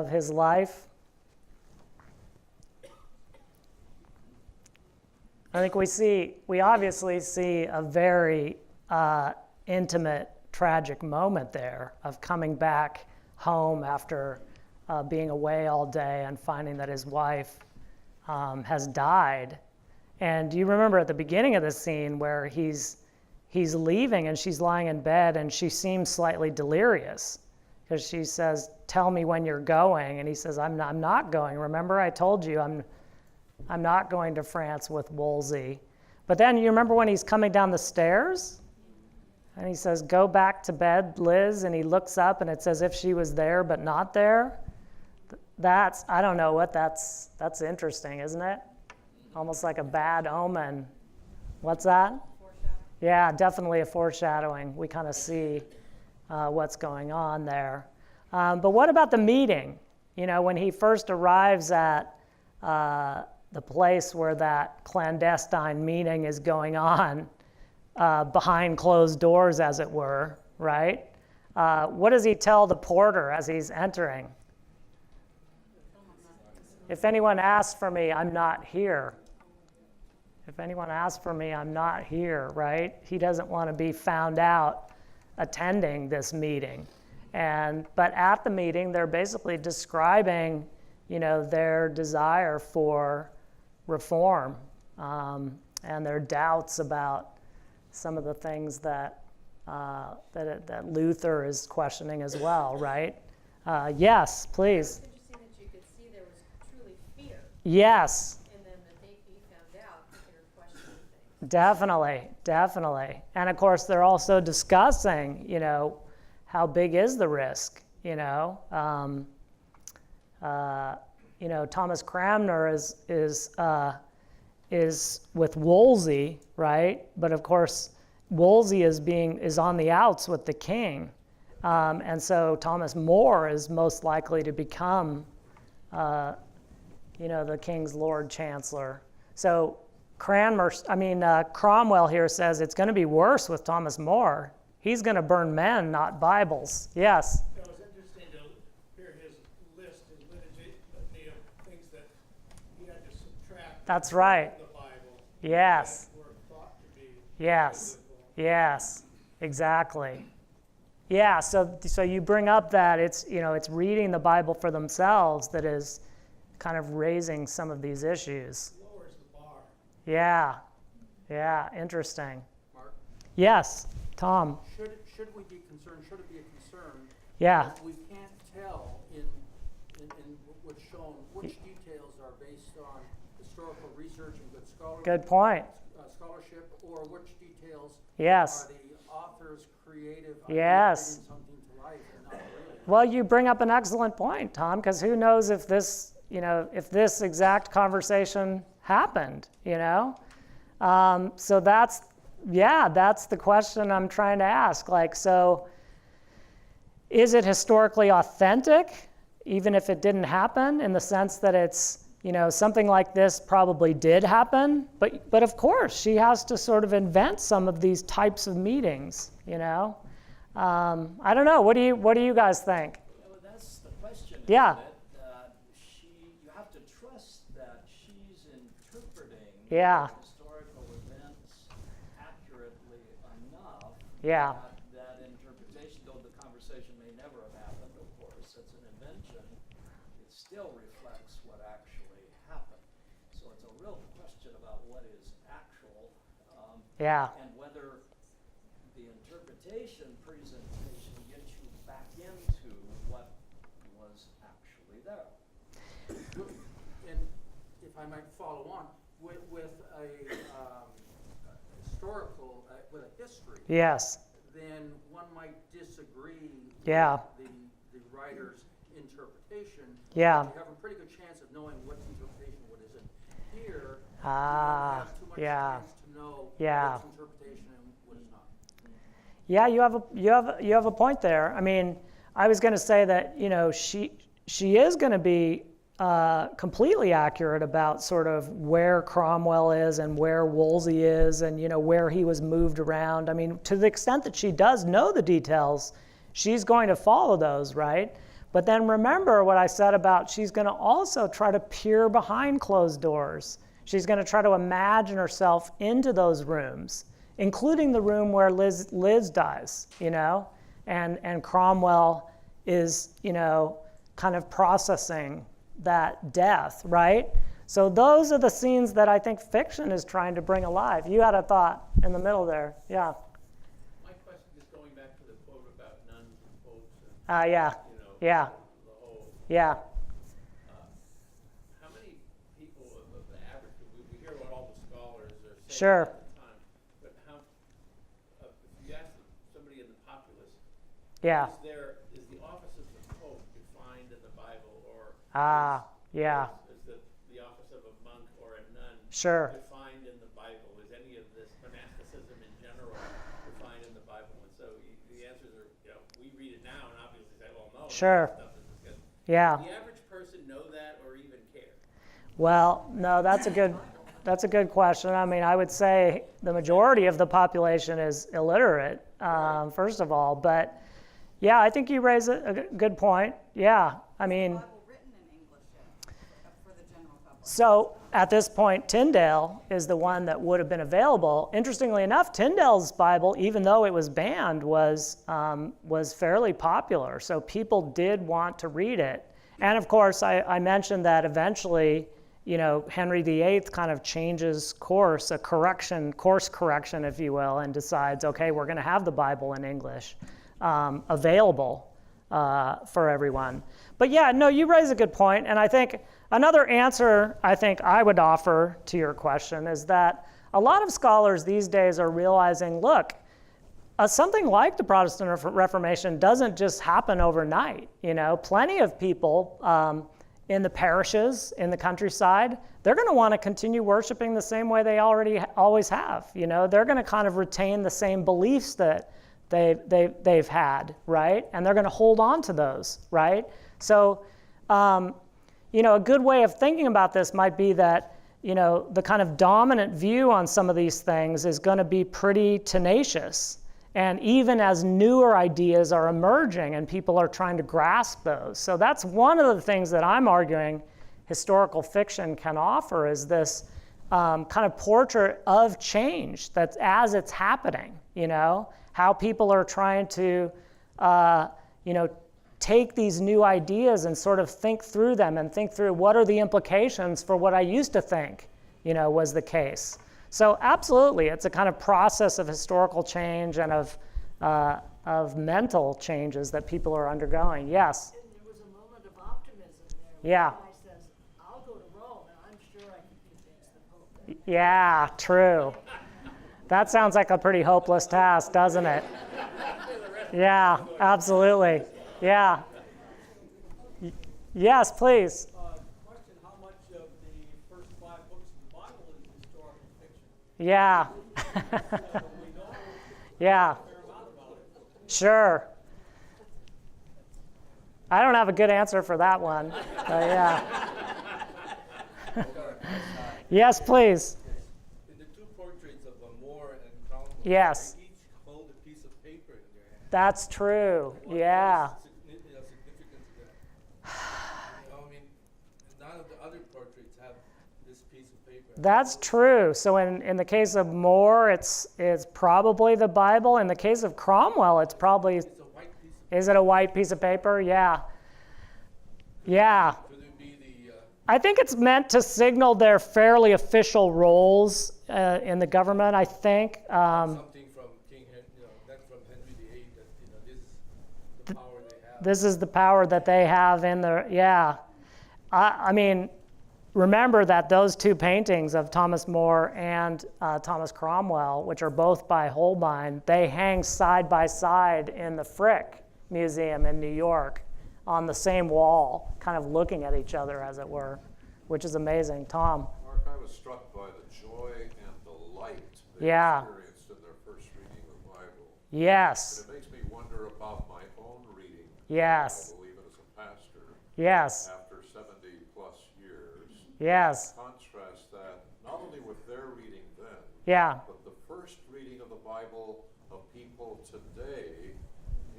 A: his life? I think we obviously see a very intimate, tragic moment there of coming back home after being away all day and finding that his wife has died. And do you remember at the beginning of the scene where he's leaving and she's lying in bed and she seems slightly delirious because she says, "Tell me when you're going," and he says, "I'm not going. Remember, I told you I'm not going to France with Wolsey." But then you remember when he's coming down the stairs and he says, "Go back to bed, Liz," and he looks up and it's as if she was there but not there. I don't know what that's interesting, isn't it? Almost like a bad omen. What's that? Yeah, definitely a foreshadowing. We kind of see what's going on there. But what about the meeting? You know, when he first arrives at the place where that clandestine meeting is going on, behind closed doors, as it were, right? What does he tell the porter as he's entering? If anyone asks for me, I'm not here. If anyone asks for me, I'm not here, right? He doesn't want to be found out attending this meeting. But at the meeting, they're basically describing, their desire for reform and their doubts about some of the things that Luther is questioning as well, right? Yes, please.
D: It's interesting that you could see there was truly fear.
A: Yes.
D: And then the day he found out, they're questioning things.
A: Definitely. And of course, they're also discussing, how big is the risk, Thomas Cranmer is with Wolsey, right? But of course, Wolsey is on the outs with the king. And so Thomas More is most likely to become, the king's Lord Chancellor. So Cromwell here says it's going to be worse with Thomas More. He's going to burn men, not Bibles. Yes?
F: It was interesting to hear his list, his litany of things that he had to subtract.
A: That's right.
F: From the Bible.
A: Yes.
F: That were thought to be
A: Yes.
F: biblical.
A: Yes. Exactly. Yeah. So you bring up that it's reading the Bible for themselves that is kind of raising some of these issues.
F: Lowers the bar.
A: Yeah. Interesting.
G: Mark,
A: Yes. Tom.
G: should we be concerned? Should it be a concern?
A: Yeah.
G: That we can't tell in what's shown which details are based on historical research and good
A: Good point.
G: scholarship, or which details
A: Yes.
G: are the author's creative
A: Yes.
G: idea bringing something to life and not really.
A: Well, you bring up an excellent point, Tom, because who knows if this exact conversation happened, So that's the question I'm trying to ask. So is it historically authentic, even if it didn't happen, in the sense that it's, something like this probably did happen, but of course she has to sort of invent some of these types of meetings, I don't know. What do you guys think?
H: Well, that's the question.
A: Yeah.
H: Isn't it? You have to trust that she's interpreting
A: Yeah.
H: historical events accurately enough.
A: Yeah.
H: That interpretation, though the conversation may never have happened, of course, it's an invention. It still reflects what actually happened. So it's a real
A: Yeah.
H: And whether the interpretation presentation gets you back into what was actually there.
G: And if I might follow on, with a historical, with a history,
A: Yes.
G: then one might disagree
A: Yeah.
G: with the writer's interpretation.
A: Yeah.
G: But you have a pretty good chance of knowing what's interpretation, what isn't. Here, you
A: Ah,
G: don't have too much
A: yeah.
G: chance to know
A: Yeah.
G: what's interpretation and what is not.
A: Yeah, you have a point there. I mean, I was going to say that, you know, she is going to be completely accurate about sort of where Cromwell is and where Wolsey is and, you know, where he was moved around. I mean, to the extent that she does know the details, she's going to follow those, right? But then remember what I said about she's going to also try to peer behind closed doors. She's going to try to imagine herself into those rooms, including the room where Liz dies, you know, and Cromwell is, you know, kind of processing that death, right? So those are the scenes that I think fiction is trying to bring alive. You had a thought in the middle there. Yeah.
I: My question is going back to the quote about nuns and popes and,
A: Yeah.
I: you know,
A: Yeah.
I: the whole,
A: Yeah.
I: how many people of the average, we hear what all the scholars are saying
A: Sure.
I: all the time, but how, if you ask somebody in the populace,
A: Yeah.
I: is the office of the pope defined in the Bible, or
A: Yeah.
I: is the office of a monk or a nun
A: Sure.
I: defined in the Bible? Is any of this monasticism in general defined in the Bible? And so the answers are, you know, we read it now and obviously say, well, no,
A: Sure.
I: that stuff isn't good.
A: Yeah.
I: Does the average person know that or even care?
A: Well, no, that's a good question. I mean, I would say the majority of the population is illiterate, first of all. But yeah, I think you raise a good point. Yeah, I mean,
J: Bible written in English yet for the general public?
A: so at this point, Tyndale is the one that would have been available. Interestingly enough, Tyndale's Bible, even though it was banned, was fairly popular. So people did want to read it. And of course, I mentioned that eventually, you know, Henry VIII kind of changes course correction, if you will, and decides, okay, we're going to have the Bible in English available for everyone. But yeah, no, you raise a good point. And I think another answer I think I would offer to your question is that a lot of scholars these days are realizing, look, something like the Protestant Reformation doesn't just happen overnight. You know, plenty of people in the parishes, in the countryside, they're going to want to continue worshiping the same way they always have. You know, they're going to kind of retain the same beliefs that they've had, right? And they're going to hold on to those, right? So, you know, a good way of thinking about this might be that, you know, the kind of dominant view on some of these things is going to be pretty tenacious. And even as newer ideas are emerging and people are trying to grasp those. So that's one of the things that I'm arguing historical fiction can offer, is this kind of portrait of change that's as it's happening, you know, how people are trying to, you know, take these new ideas and sort of think through them and think through what are the implications for what I used to think, you know, was the case. So absolutely, it's a kind of process of historical change and of mental changes that people are undergoing. Yes?
K: And there was a moment of optimism there.
A: Yeah.
K: When the guy says, I'll go to Rome, and I'm sure I can convince the Pope.
A: Yeah, true. That sounds like a pretty hopeless task, doesn't it? Yeah, absolutely. Yeah. Yes, please.
H: Question, how much of the first 5 books of the Bible is historical fiction?
A: Yeah.
H: We know
A: Yeah.
H: a fair amount about it.
A: Sure. I don't have a good answer for that one. But yeah. Yes, please.
L: In the 2 portraits of Moore and Cromwell,
A: Yes.
L: they each hold a piece of paper in their hand.
A: That's true. Yeah.
L: Significance of that. I mean, none of the other portraits have this piece of paper.
A: That's true. So in the case of Moore, it's probably the Bible. In the case of Cromwell, it's probably,
L: It's a white piece of
A: is it a white piece of paper? Yeah. Yeah.
L: Could it be
A: I think it's meant to signal their fairly official roles in the government, I think.
L: Something from King Henry, not from Henry VIII, that, this is the power they have.
A: This is the power that they have in the, yeah. I mean, remember that those two paintings of Thomas More and Thomas Cromwell, which are both by Holbein, they hang side by side in the Frick Museum in New York on the same wall, kind of looking at each other, as it were, which is amazing. Tom?
M: Mark, I was struck by the joy and delight they
A: Yeah.
M: experienced in their first reading of the Bible.
A: Yes.
M: And it makes me wonder about my own reading
A: Yes.
M: of the Bible, even as a pastor,
A: Yes.
M: after 70 plus years.
A: Yes.
M: Contrast that not only with their reading then,
A: Yeah.
M: but the first reading of the Bible of people today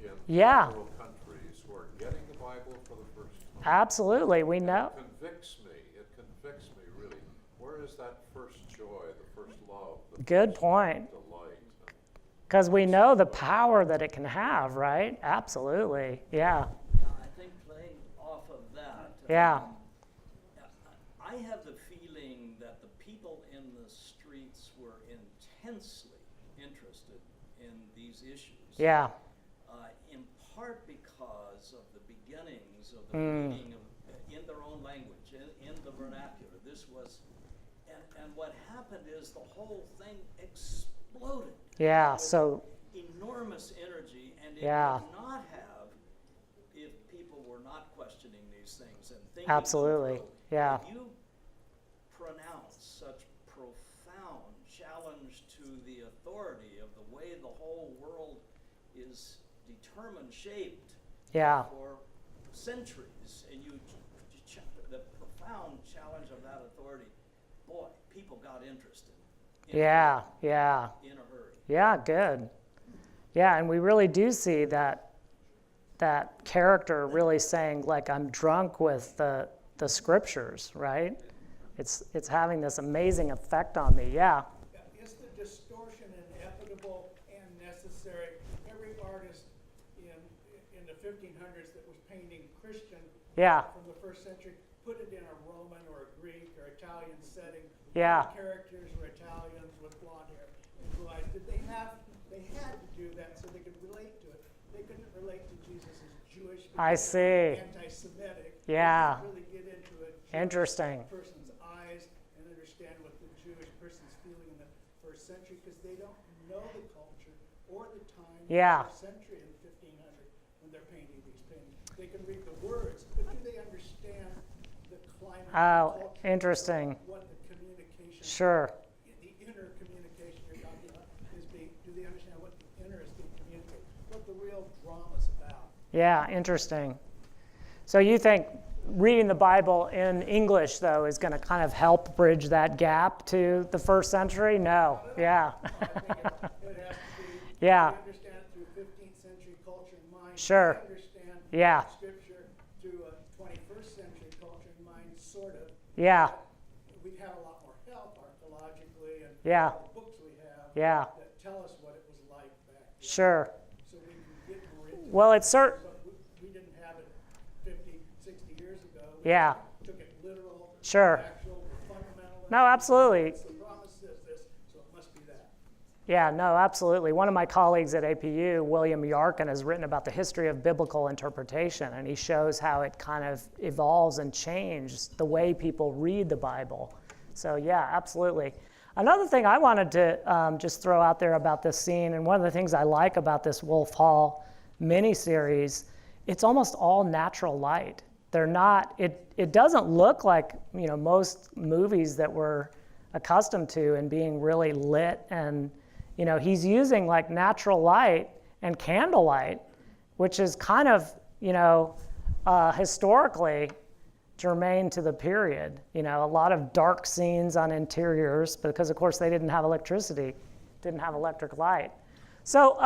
M: in
A: Yeah.
M: several countries who are getting the Bible for the first time.
A: Absolutely. We know.
M: It convicts me really. Where is that first joy, the first love, the
A: Good
M: first
A: point.
M: delight?
A: Because we know the power that it can have, right? Absolutely. Yeah.
H: I think playing off of that.
A: Yeah.
H: I have the feeling that the people in the streets were intensely interested in these issues.
A: Yeah.
H: In part because of the beginnings of the reading of, in their own language, in the vernacular. This was, and what happened is the whole thing exploded.
A: Yeah.
H: with
A: So,
H: enormous energy, and it
A: Yeah.
H: would not have if people were not questioning these things and thinking.
A: Absolutely.
H: them through.
A: Yeah.
H: If you pronounce such profound challenge to the authority of the way the whole world is determined, shaped
A: yeah.
H: for centuries, and the profound challenge of that authority, boy, people got interested.
A: Yeah. Yeah.
H: In a hurry.
A: Yeah. Good. Yeah. And we really do see that character really saying, like, I'm drunk with the scriptures, right? It's having this amazing effect on me. Yeah.
F: Is the distortion inevitable and necessary? Every artist in the 1500s that was painting Christian
A: Yeah.
F: from the first century put it in a Roman or a Greek or Italian setting.
A: Yeah.
F: The characters were Italians with blonde hair and blue eyes. They had to do that so they could relate to it. They couldn't relate to Jesus as Jewish.
A: I see.
F: Anti-Semitic.
A: Yeah.
F: They couldn't really get into a
A: Interesting.
F: person's eyes and understand what the Jewish person's feeling in the first century because they don't know the culture or the time
A: Yeah.
F: of the century in 1500 when they're painting these paintings. They can read the words, but do they understand the climate?
A: Oh,
F: the culture,
A: interesting.
F: What the communication,
A: Sure.
F: the inner communication you're talking about is being, do they understand what the inner is being communicated, what the real drama's about?
A: Yeah. Interesting. So you think reading the Bible in English, though, is going to kind of help bridge that gap to the first century? No. Yeah.
F: I think it has to be,
A: Yeah.
F: we understand it through 15th century culture and mind.
A: Sure.
F: We understand
A: Yeah.
F: Scripture through a 21st century culture and mind, sort of.
A: Yeah.
F: We'd have a lot more help archaeologically and
A: Yeah.
F: all the books we have
A: Yeah.
F: that tell us what it was like back then.
A: Sure.
F: So we can get more into
A: Well,
F: it.
A: it's cert.
F: But we didn't have it 50, 60 years ago. We
A: Yeah.
F: took it literal,
A: Sure.
F: actual, fundamental.
A: No, absolutely.
F: The promise says this, so it must be that.
A: Yeah, no, absolutely. One of my colleagues at APU, William Yarkin, has written about the history of biblical interpretation, and he shows how it kind of evolves and changes the way people read the Bible. So yeah, absolutely. Another thing I wanted to just throw out there about this scene, and one of the things I like about this Wolf Hall miniseries, it's almost all natural light. They're not, it doesn't look like, most movies that we're accustomed to and being really lit, and he's using like natural light and candlelight, which is kind of historically germane to the period. A lot of dark scenes on interiors because of course they didn't have electricity, didn't have electric light. So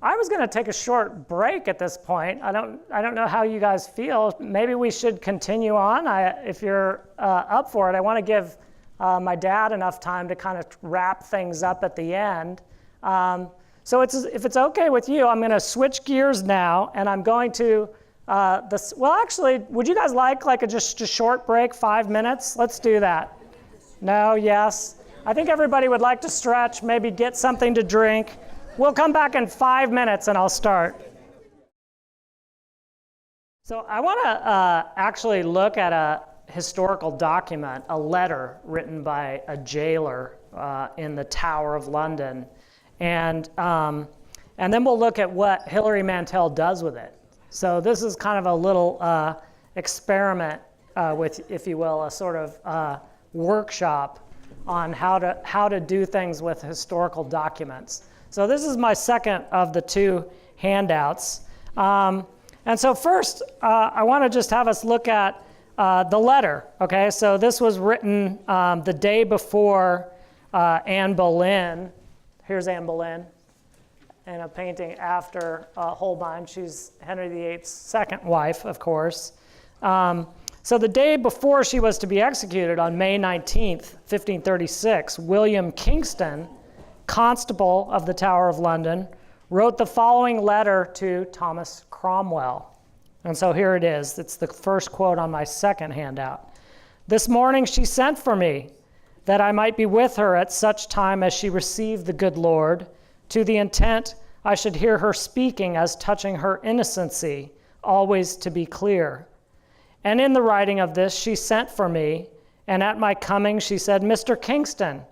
A: I was going to take a short break at this point. I don't know how you guys feel. Maybe we should continue on. If you're up for it, I want to give my dad enough time to kind of wrap things up at the end. So if it's okay with you, I'm going to switch gears now, and I'm going to Well, actually, would you guys like just a short break, 5 minutes? Let's do that. No, yes. I think everybody would like to stretch, maybe get something to drink. We'll come back in 5 minutes and I'll start. So I want to actually look at a historical document, a letter written by a jailer in the Tower of London. And then we'll look at what Hilary Mantel does with it. So this is kind of a little experiment with, if you will, a sort of workshop on how to do things with historical documents. So this is my second of the two handouts. And so first, I want to just have us look at the letter. Okay, so this was written the day before Anne Boleyn. Here's Anne Boleyn in a painting after Holbein. She's Henry VIII's second wife, of course. So the day before she was to be executed on May 19th, 1536, William Kingston, Constable of the Tower of London, wrote the following letter to Thomas Cromwell. And so here it is. It's the first quote on my second handout. "This morning she sent for me, that I might be with her at such time as she received the good Lord, to the intent I should hear her speaking as touching her innocency, always to be clear. And in the writing of this she sent for me, and at my coming she said, 'Mr. Kingston,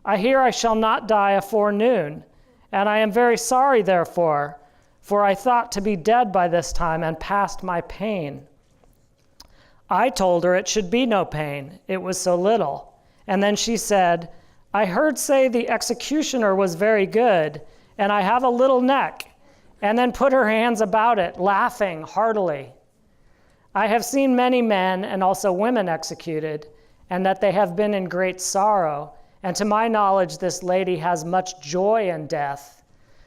A: I hear I shall not die afore noon, and I am very sorry therefore, for I thought to be dead by this time and past my pain.' I told her it should be no pain, it was so little. And then she said, 'I heard say the executioner was very good, and I have a little neck,' and then put her hands about it, laughing heartily. I have seen many men and also women executed, and that they have been in great sorrow, and to my knowledge this lady has much joy in death.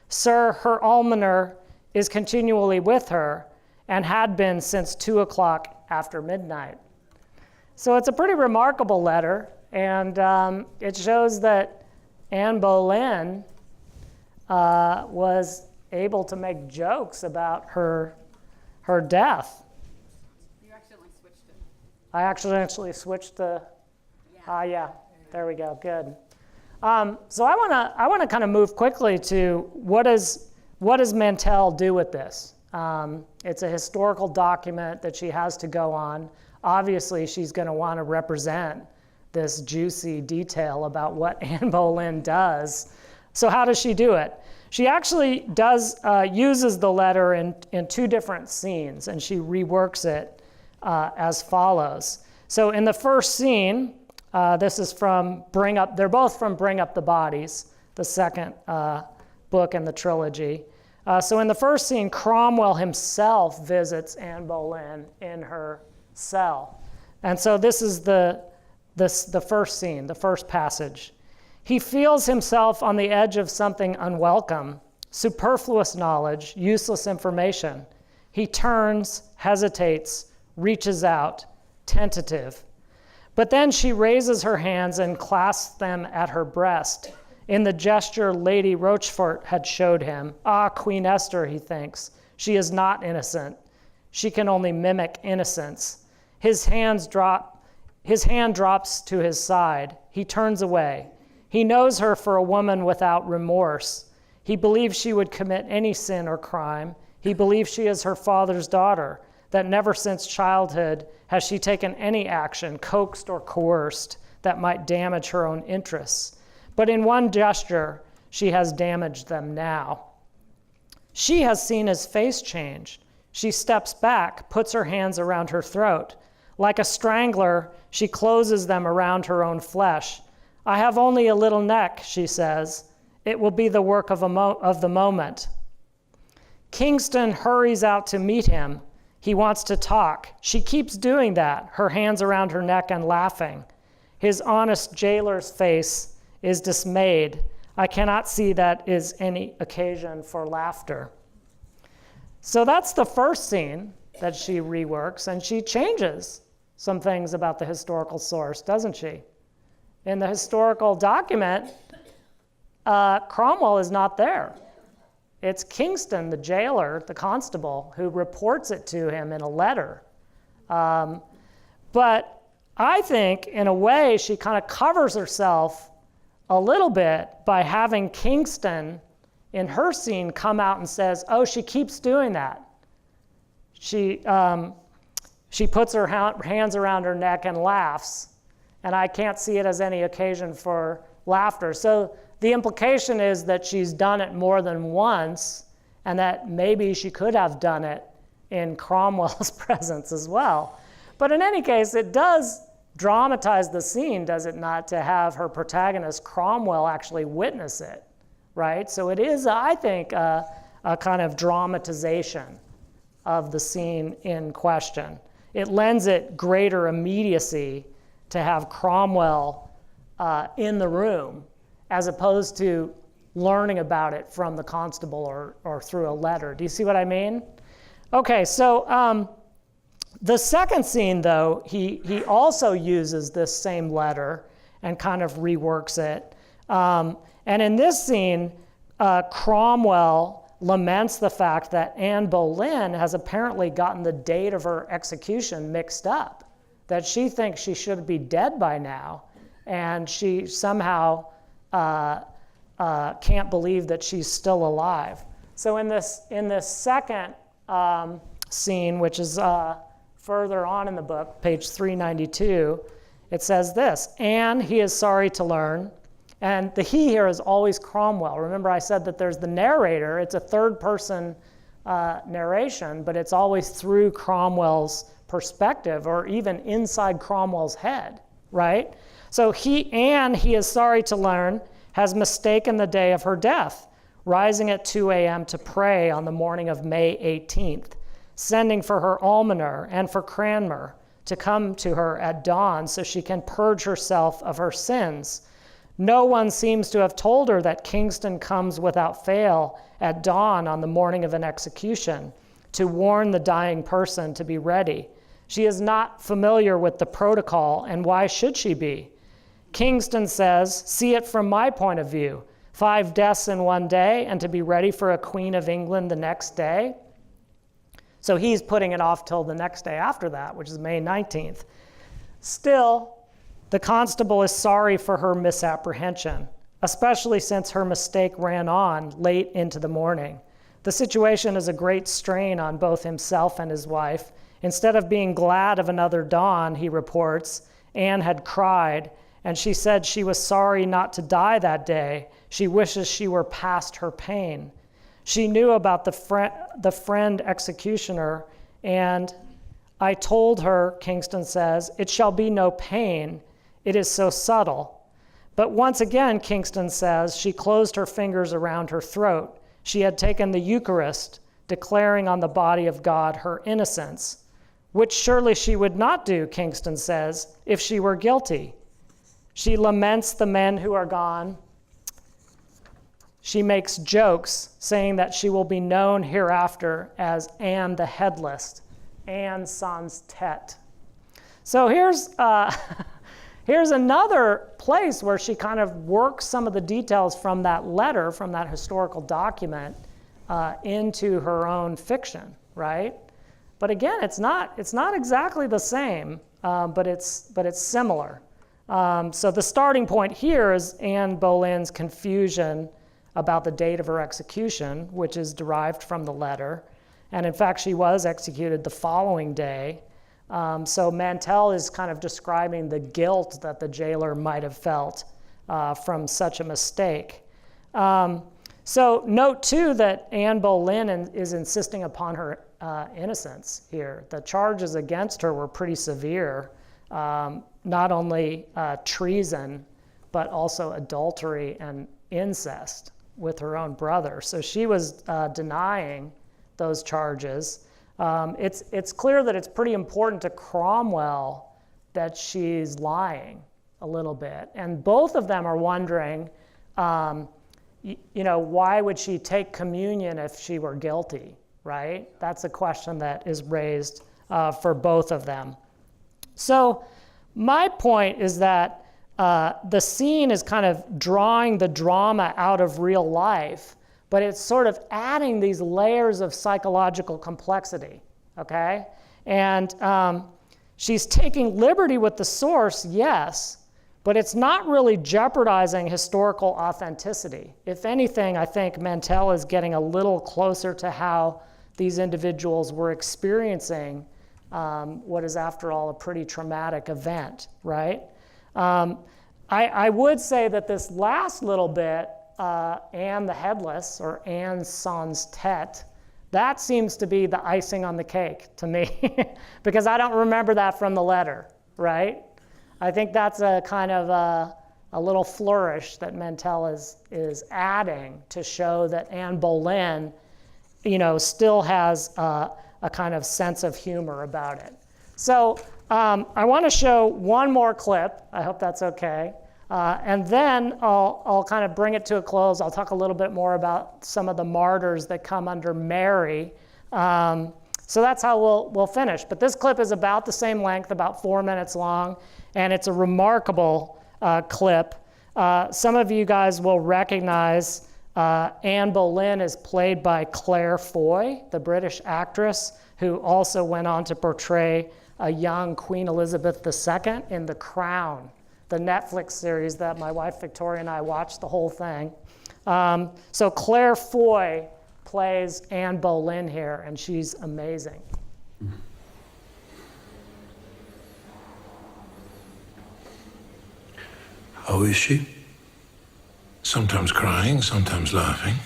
A: Sir, her almoner is continually with her, and had been since 2 o'clock after midnight." So it's a pretty remarkable letter, and it shows that Anne Boleyn was able to make jokes about her death.
J: You accidentally switched it.
A: I accidentally switched the, yeah, there we go, good. So I want to kind of move quickly to what does Mantel do with this? It's a historical document that she has to go on. Obviously, she's going to want to represent this juicy detail about what Anne Boleyn does. So how does she do it? She actually uses the letter in two different scenes, and she reworks it as follows. So in the first scene, this is from they're both from Bring Up the Bodies, the second book in the trilogy. So in the first scene, Cromwell himself visits Anne Boleyn in her cell. And so this is the first scene, the first passage. "He feels himself on the edge of something unwelcome, superfluous knowledge, useless information. He turns, hesitates, reaches out, tentative. But then she raises her hands and clasps them at her breast, in the gesture Lady Rochfort had showed him. Ah, Queen Esther, he thinks, she is not innocent. She can only mimic innocence. His hand drops to his side. He turns away. He knows her for a woman without remorse. He believes she would commit any sin or crime. He believes she is her father's daughter, that never since childhood has she taken any action, coaxed or coerced, that might damage her own interests. But in one gesture, she has damaged them now. She has seen his face change. She steps back, puts her hands around her throat. Like a strangler, she closes them around her own flesh. I have only a little neck, she says. It will be the work of the moment. Kingston hurries out to meet him. He wants to talk. She keeps doing that, her hands around her neck and laughing. His honest jailer's face is dismayed. I cannot see that is any occasion for laughter. So that's the first scene that she reworks, and she changes some things about the historical source, doesn't she? In the historical document, Cromwell is not there. It's Kingston, the jailer, the constable, who reports it to him in a letter. But I think, in a way, she kind of covers herself a little bit by having Kingston, in her scene, come out and says, oh, she keeps doing that. She puts her hands around her neck and laughs, and I can't see it as any occasion for laughter. So the implication is that she's done it more than once, and that maybe she could have done it in Cromwell's presence as well. But in any case, it does dramatize the scene, does it not, to have her protagonist, Cromwell, actually witness it, right? So it is, I think, a kind of dramatization of the scene in question. It lends it greater immediacy to have Cromwell in the room, as opposed to learning about it from the constable or through a letter. Do you see what I mean? Okay, so the second scene, though, he also uses this same letter and kind of reworks it. And in this scene, Cromwell laments the fact that Anne Boleyn has apparently gotten the date of her execution mixed up, that she thinks she should be dead by now, and she somehow can't believe that she's still alive. So in this second scene, which is further on in the book, page 392, it says this: "Anne, he is sorry to learn," and the he here is always Cromwell. Remember I said that there's the narrator, it's a third person narration, but it's always through Cromwell's perspective, or even inside Cromwell's head, right? So Anne, he is sorry to learn, has mistaken the day of her death, rising at 2 a.m. to pray on the morning of May 18th, sending for her almoner and for Cranmer to come to her at dawn so she can purge herself of her sins. No one seems to have told her that Kingston comes without fail at dawn on the morning of an execution to warn the dying person to be ready. She is not familiar with the protocol, and why should she be? Kingston says, see it from my point of view, 5 deaths in one day and to be ready for a Queen of England the next day. So he's putting it off till the next day after that, which is May 19th. Still, the constable is sorry for her misapprehension, especially since her mistake ran on late into the morning. The situation is a great strain on both himself and his wife. Instead of being glad of another dawn, he reports, Anne had cried, and she said she was sorry not to die that day. She wishes she were past her pain. She knew about the friend executioner, and I told her, Kingston says, it shall be no pain. It is so subtle. But once again, Kingston says, she closed her fingers around her throat. She had taken the Eucharist, declaring on the body of God her innocence, which surely she would not do, Kingston says, if she were guilty. She laments the men who are gone. She makes jokes, saying that she will be known hereafter as Anne the Headless, Anne sans tête. So here's another place where she kind of works some of the details from that letter, from that historical document, into her own fiction, right? But again, it's not exactly the same, but it's similar. So the starting point here is Anne Boleyn's confusion about the date of her execution, which is derived from the letter. And in fact, she was executed the following day. So Mantel is kind of describing the guilt that the jailer might have felt from such a mistake. So note too that Anne Boleyn is insisting upon her innocence here. The charges against her were pretty severe, not only treason, but also adultery and incest with her own brother. So she was denying those charges. It's clear that it's pretty important to Cromwell that she's lying a little bit. And both of them are wondering, why would she take communion if she were guilty, right? That's a question that is raised for both of them. So my point is that the scene is kind of drawing the drama out of real life but it's sort of adding these layers of psychological complexity, okay? And she's taking liberty with the source, yes, but it's not really jeopardizing historical authenticity. If anything, I think Mantel is getting a little closer to how these individuals were experiencing what is, after all, a pretty traumatic event, right? I would say that this last little bit, Anne the Headless, or Anne sans tête, that seems to be the icing on the cake to me, because I don't remember that from the letter, right? I think that's a kind of a little flourish that Mantel is adding to show that Anne Boleyn, still has a kind of sense of humor about it. So I want to show one more clip. I hope that's okay. And then I'll kind of bring it to a close. I'll talk a little bit more about some of the martyrs that come under Mary. So that's how we'll finish. But this clip is about the same length, about 4 minutes long, and it's a remarkable clip. Some of you guys will recognize Anne Boleyn is played by Claire Foy, the British actress, who also went on to portray a young Queen Elizabeth II in The Crown, the Netflix series that my wife Victoria and I watched the whole thing. So Claire Foy plays Anne Boleyn here, and she's amazing.
B: How is she?
E: Sometimes crying, sometimes laughing.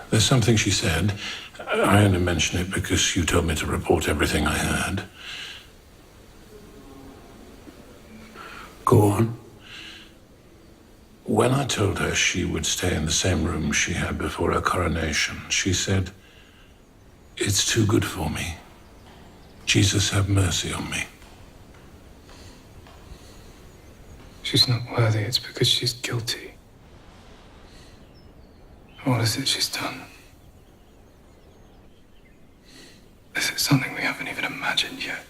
E: There's something she said. I only mention it because you told me to report everything I heard.
B: Go on.
E: When I told her she would stay in the same room she had before her coronation, she said, "It's too good for me. Jesus, have mercy on me."
N: She's not worthy, it's because she's guilty. What is it she's done? Is it something we haven't even imagined yet?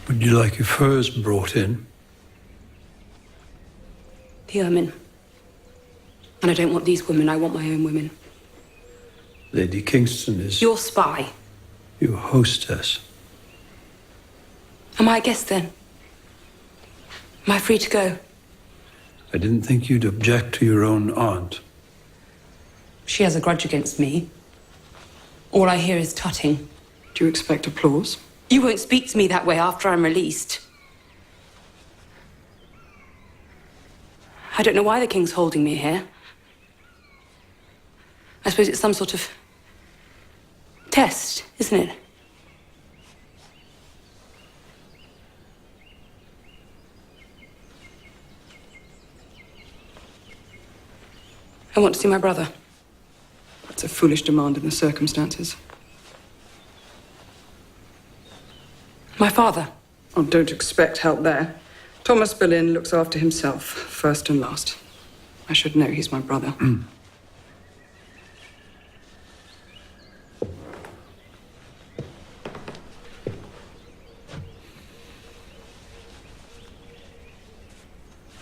B: Would you like your furs brought in?
O: The ermine. And I don't want these women, I want my own women.
B: Lady Kingston is
O: Your spy.
B: your hostess.
O: Am I a guest then? Am I free to go?
B: I didn't think you'd object to your own aunt.
O: She has a grudge against me. All I hear is tutting.
P: Do you expect applause?
O: You won't speak to me that way after I'm released. I don't know why the king's holding me here. I suppose it's some sort of test, isn't it? I want to see my brother.
P: That's a foolish demand in the circumstances.
O: My father.
P: Oh, don't expect help there. Thomas Boleyn looks after himself, first and last. I should know he's my brother.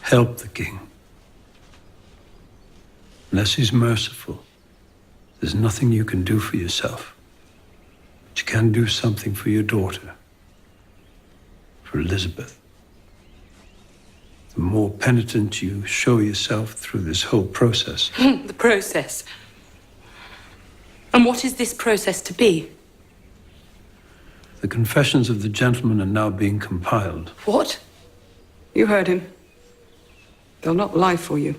B: Help the king. Unless he's merciful, there's nothing you can do for yourself. But you can do something for your daughter, for Elizabeth. The more penitent you show yourself through this whole process.
O: The process. And what is this process to be?
B: The confessions of the gentlemen are now being compiled.
O: What?
P: You heard him. They'll not lie for you.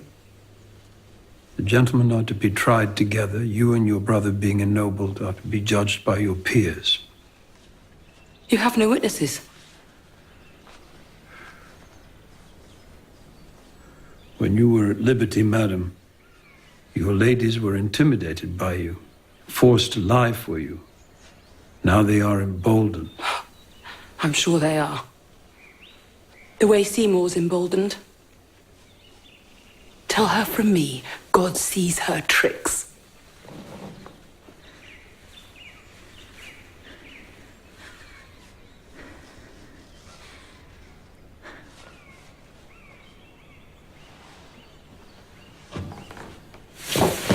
B: The gentlemen are to be tried together. You and your brother, being ennobled, are to be judged by your peers.
O: You have no witnesses.
B: When you were at liberty, madam, your ladies were intimidated by you. forced to lie for you. Now they are emboldened.
O: I'm sure they are. The way Seymour's emboldened. Tell her from me, God sees her tricks.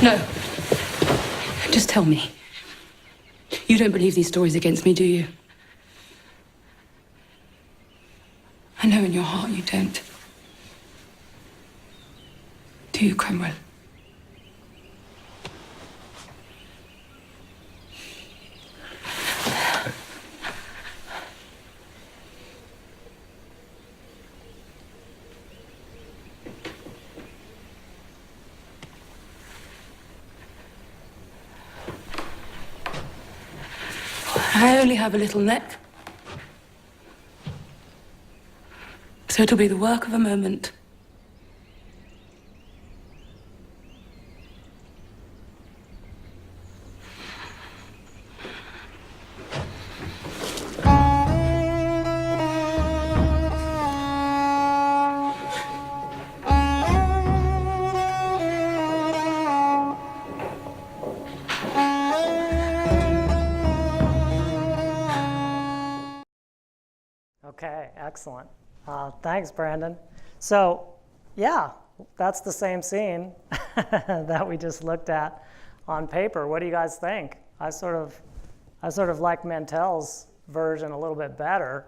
O: No. Just tell me. You don't believe these stories against me, do you? I know in your heart you don't. Do you, Cromwell? I only have a little neck. So it'll be the work of a moment.
A: Okay, excellent. Thanks, Brandon. So, yeah, that's the same scene that we just looked at on paper. What do you guys think? I sort of like Mantel's version a little bit better.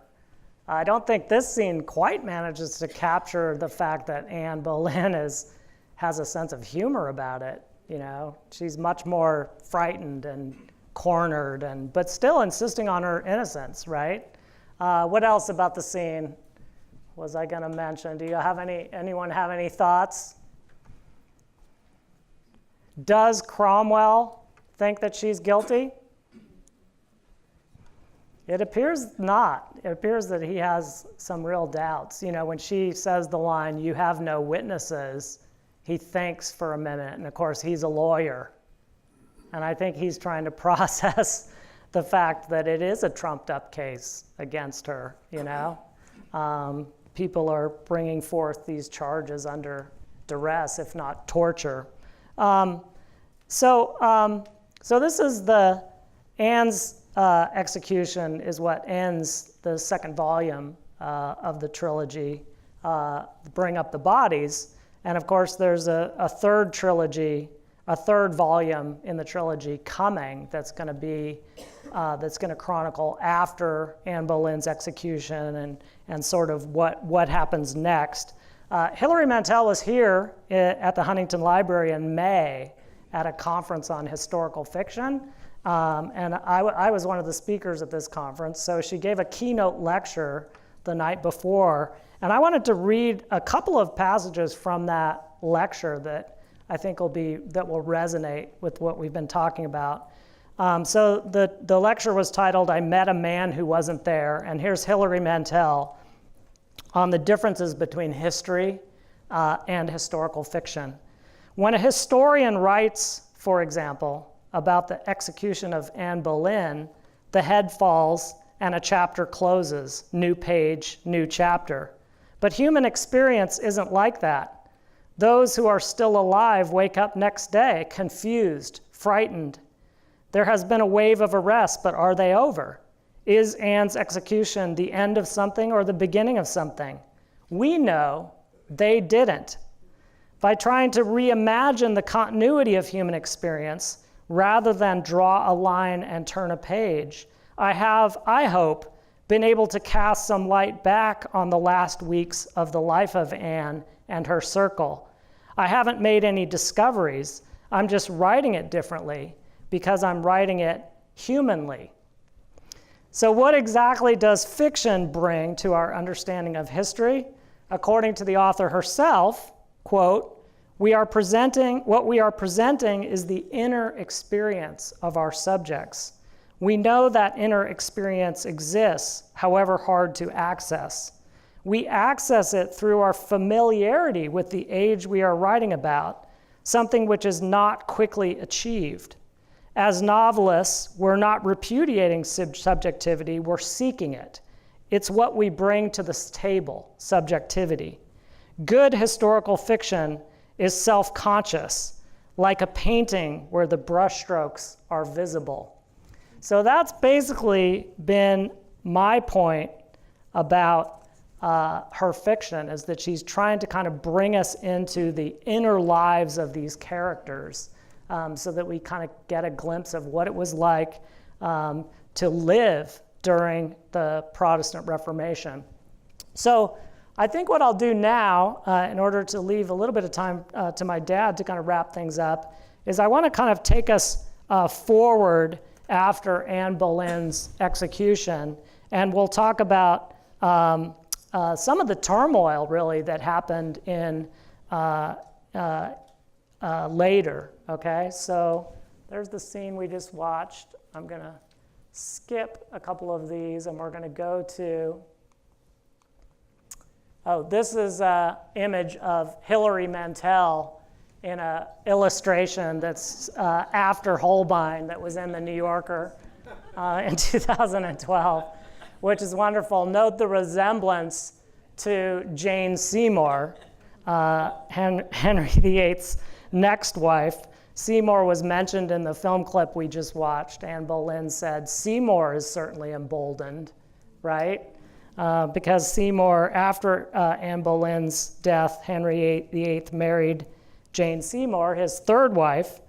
A: I don't think this scene quite manages to capture the fact that Anne Boleyn has a sense of humor about it. You know, she's much more frightened and cornered, but still insisting on her innocence, right? What else about the scene was I going to mention? Do you have anyone have any thoughts? Does Cromwell think that she's guilty? It appears not. It appears that he has some real doubts. You know, when she says the line, "You have no witnesses," he thinks for a minute, and of course he's a lawyer. And I think he's trying to process the fact that it is a trumped up case against her, you know? People are bringing forth these charges under duress, if not torture. So this is Anne's execution is what ends the second volume of the trilogy, Bring Up the Bodies. And of course, there's a third trilogy, a third volume in the trilogy coming that's going to chronicle after Anne Boleyn's execution and sort of what happens next. Hilary Mantel was here at the Huntington Library in May at a conference on historical fiction, and I was one of the speakers at this conference. So she gave a keynote lecture the night before, and I wanted to read a couple of passages from that lecture that I think will resonate with what we've been talking about. So the lecture was titled, "I Met a Man Who Wasn't There," and here's Hilary Mantel on the differences between history and historical fiction. When a historian writes, for example, about the execution of Anne Boleyn, the head falls and a chapter closes, new page, new chapter. But human experience isn't like that. Those who are still alive wake up next day, confused, frightened. There has been a wave of arrests, but are they over? Is Anne's execution the end of something or the beginning of something? We know they didn't. By trying to reimagine the continuity of human experience, rather than draw a line and turn a page, I have, I hope, been able to cast some light back on the last weeks of the life of Anne and her circle. I haven't made any discoveries. I'm just writing it differently because I'm writing it humanly. So what exactly does fiction bring to our understanding of history? According to the author herself, quote, what we are presenting is the inner experience of our subjects. We know that inner experience exists, however hard to access. We access it through our familiarity with the age we are writing about, something which is not quickly achieved. as novelists, we're not repudiating subjectivity, we're seeking it. It's what we bring to this table, subjectivity. Good historical fiction is self-conscious, like a painting where the brushstrokes are visible. So that's basically been my point about her fiction, is that she's trying to kind of bring us into the inner lives of these characters, so that we kind of get a glimpse of what it was like to live during the Protestant Reformation. So I think what I'll do now, in order to leave a little bit of time to my dad to kind of wrap things up, is I want to kind of take us forward after Anne Boleyn's execution, and we'll talk about some of the turmoil, really, that happened in later, okay? So there's the scene we just watched. I'm going to skip a couple of these, and we're going to go to, this is an image of Hilary Mantel in an illustration that's after Holbein that was in the New Yorker in 2012. Which is wonderful. Note the resemblance to Jane Seymour, Henry VIII's next wife. Seymour was mentioned in the film clip we just watched. Anne Boleyn said, Seymour is certainly emboldened, right? Because Seymour, after Anne Boleyn's death, Henry VIII married Jane Seymour, his third wife.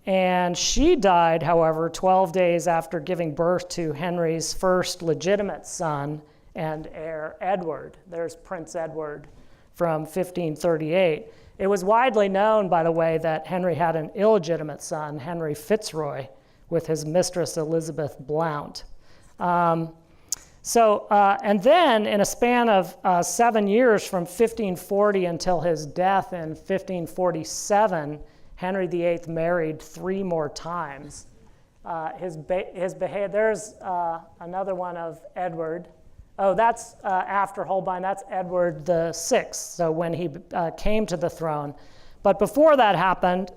A: And she died, however, 12 days after giving birth to Henry's first legitimate son and heir, Edward. There's Prince Edward from 1538. It was widely known, by the way, that Henry had an illegitimate son, Henry Fitzroy, with his mistress Elizabeth Blount. And then in a span of 7 years, from 1540 until his death in 1547, Henry VIII married 3 more times. There's another one of Edward. Oh, that's after Holbein. That's Edward VI, so when he came to the throne. But before that happened,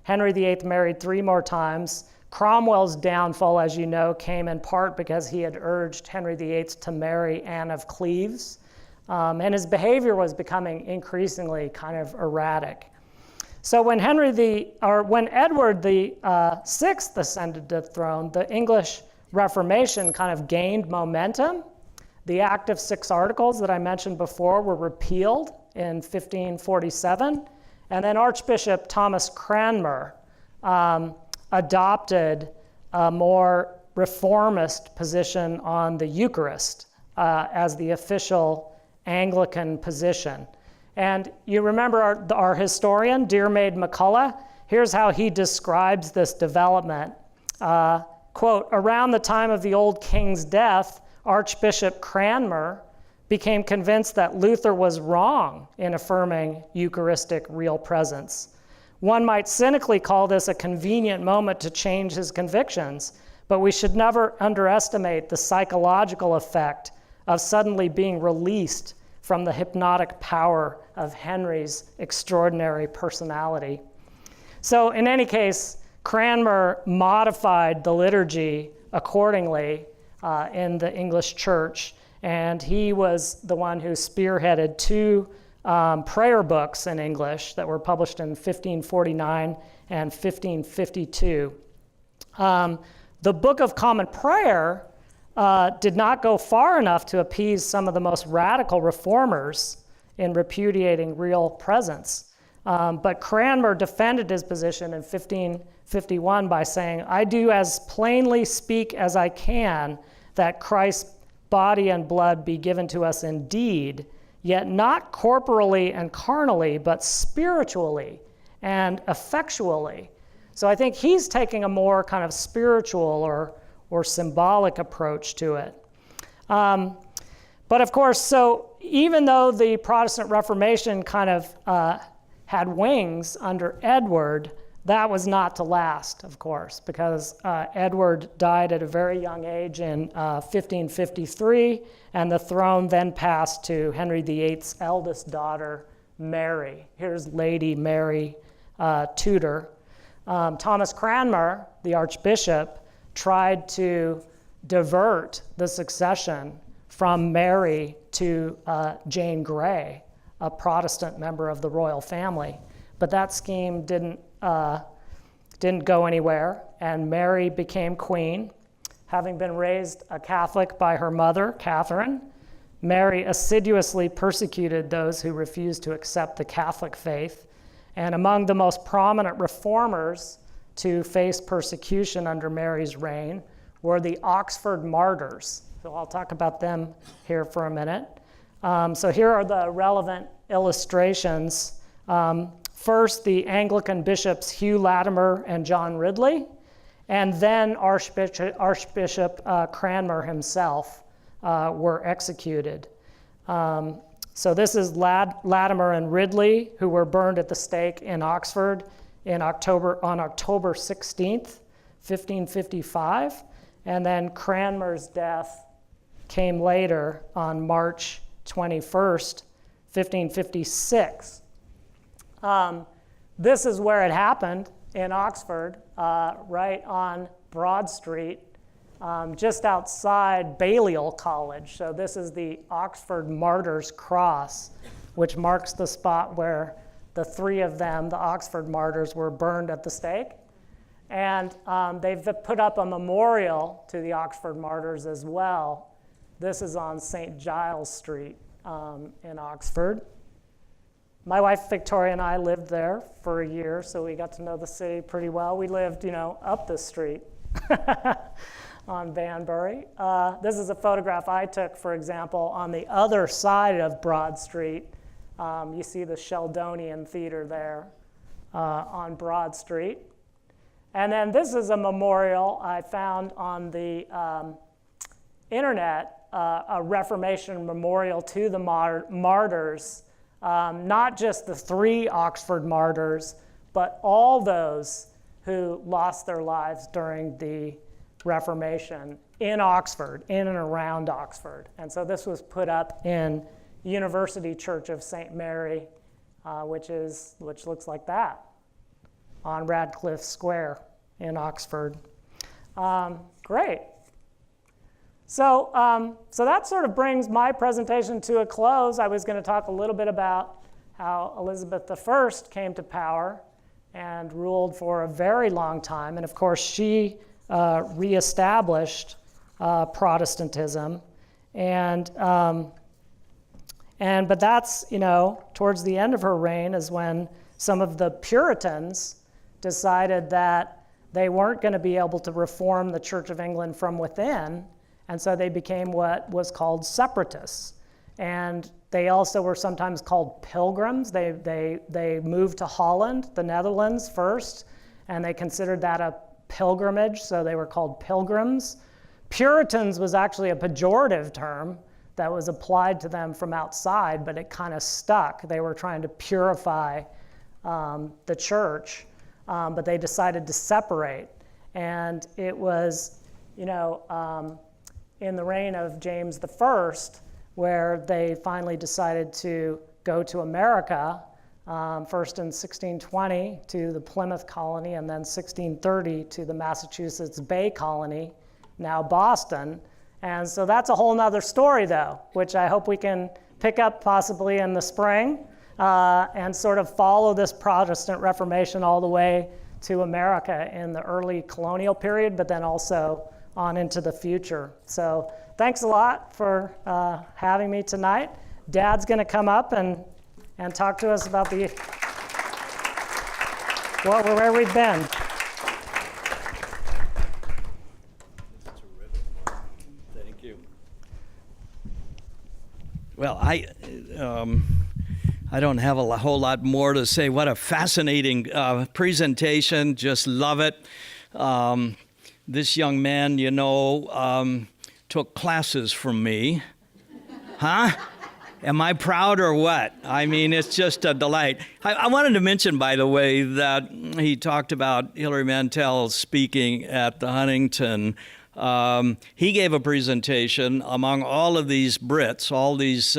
A: Henry VIII married 3 more times. Cromwell's downfall, as you know, came in part because he had urged Henry VIII to marry Anne of Cleves. And his behavior was becoming increasingly kind of erratic. So when Edward VI ascended to the throne, the English Reformation kind of gained momentum. The Act of 6 Articles that I mentioned before were repealed in 1547, and then Archbishop Thomas Cranmer adopted a more reformist position on the Eucharist as the official Anglican position. And you remember our historian, Dearmaid McCullough? Here's how he describes this development. Quote, around the time of the old king's death, Archbishop Cranmer became convinced that Luther was wrong in affirming Eucharistic real presence. One might cynically call this a convenient moment to change his convictions, but we should never underestimate the psychological effect of suddenly being released from the hypnotic power of Henry's extraordinary personality. So in any case, Cranmer modified the liturgy accordingly in the English church, and he was the one who spearheaded 2 prayer books in English that were published in 1549 and 1552. The Book of Common Prayer did not go far enough to appease some of the most radical reformers in repudiating real presence. But Cranmer defended his position in 1551 by saying, I do as plainly speak as I can that Christ's body and blood be given to us indeed, yet not corporally and carnally, but spiritually and effectually. So I think he's taking a more kind of spiritual or symbolic approach to it. But of course, so even though the Protestant Reformation kind of had wings under Edward, that was not to last, of course, because Edward died at a very young age in 1553, and the throne then passed to Henry VIII's eldest daughter, Mary. Here's Lady Mary Tudor. Thomas Cranmer, the Archbishop, tried to divert the succession from Mary to Jane Grey, a Protestant member of the royal family. But that scheme didn't go anywhere, and Mary became queen. Having been raised a Catholic by her mother, Catherine, Mary assiduously persecuted those who refused to accept the Catholic faith. And among the most prominent reformers to face persecution under Mary's reign were the Oxford Martyrs. So I'll talk about them here for a minute. So here are the relevant illustrations. First, the Anglican bishops Hugh Latimer and John Ridley, and then Archbishop Cranmer himself were executed. So this is Latimer and Ridley, who were burned at the stake in Oxford on October 16th, 1555. And then Cranmer's death came later on March 21st, 1556. This is where it happened in Oxford, right on Broad Street, just outside Balliol College. So this is the Oxford Martyrs' Cross, which marks the spot where the three of them, the Oxford Martyrs, were burned at the stake. And they've put up a memorial to the Oxford Martyrs as well. This is on St. Giles Street in Oxford. My wife Victoria and I lived there for a year, so we got to know the city pretty well. We lived, up the street on Banbury. This is a photograph I took, for example, on the other side of Broad Street. You see the Sheldonian Theater there on Broad Street. And then this is a memorial I found on the internet, a Reformation memorial to the martyrs. Not just the three Oxford martyrs, but all those who lost their lives during the Reformation in Oxford, in and around Oxford. And so this was put up in University Church of St. Mary, which looks like that, on Radcliffe Square in Oxford. Great. So that sort of brings my presentation to a close. I was going to talk a little bit about how Elizabeth I came to power and ruled for a very long time. And of course, she reestablished Protestantism. But that's, towards the end of her reign is when some of the Puritans decided that they weren't going to be able to reform the Church of England from within. And so they became what was called separatists. And they also were sometimes called pilgrims. They moved to Holland, the Netherlands first, and they considered that a pilgrimage, so they were called pilgrims. Puritans was actually a pejorative term that was applied to them from outside, but it kind of stuck. They were trying to purify the church, but they decided to separate. And it was, in the reign of James I, where they finally decided to go to America, first in 1620 to the Plymouth colony, and then 1630 to the Massachusetts Bay colony, now Boston. And so that's a whole nother story, though, which I hope we can pick up possibly in the spring and sort of follow this Protestant Reformation all the way to America in the early colonial period, but then also on into the future. So thanks a lot for having me tonight. Dad's going to come up and talk to us about where we've been.
H: Thank you. Well, I don't have a whole lot more to say. What a fascinating presentation. Just love it. This young man, took classes from me. Huh? Am I proud or what? I mean, it's just a delight. I wanted to mention, by the way, that he talked about Hilary Mantel speaking at the Huntington. He gave a presentation among all of these Brits, all these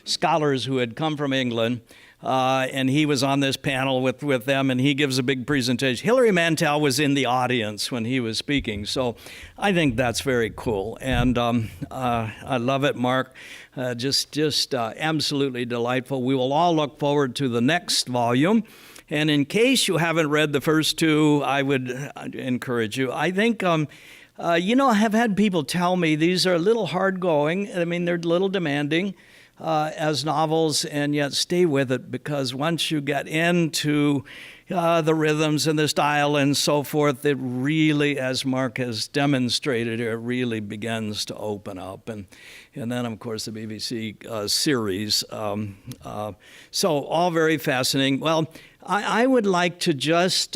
H: scholars who had come from England.
Q: and he was on this panel with them, and he gives a big presentation. Hilary Mantel was in the audience when he was speaking, so I think that's very cool, and I love it, Mark. Just absolutely delightful. We will all look forward to the next volume. And in case you haven't read the first two, I would encourage you. I think, I have had people tell me these are a little hard going. I mean, they're a little demanding as novels, and yet stay with it, because once you get into the rhythms and the style and so forth, it really, as Mark has demonstrated, it really begins to open up. And then, of course, the BBC series. So all very fascinating. Well, I would like to just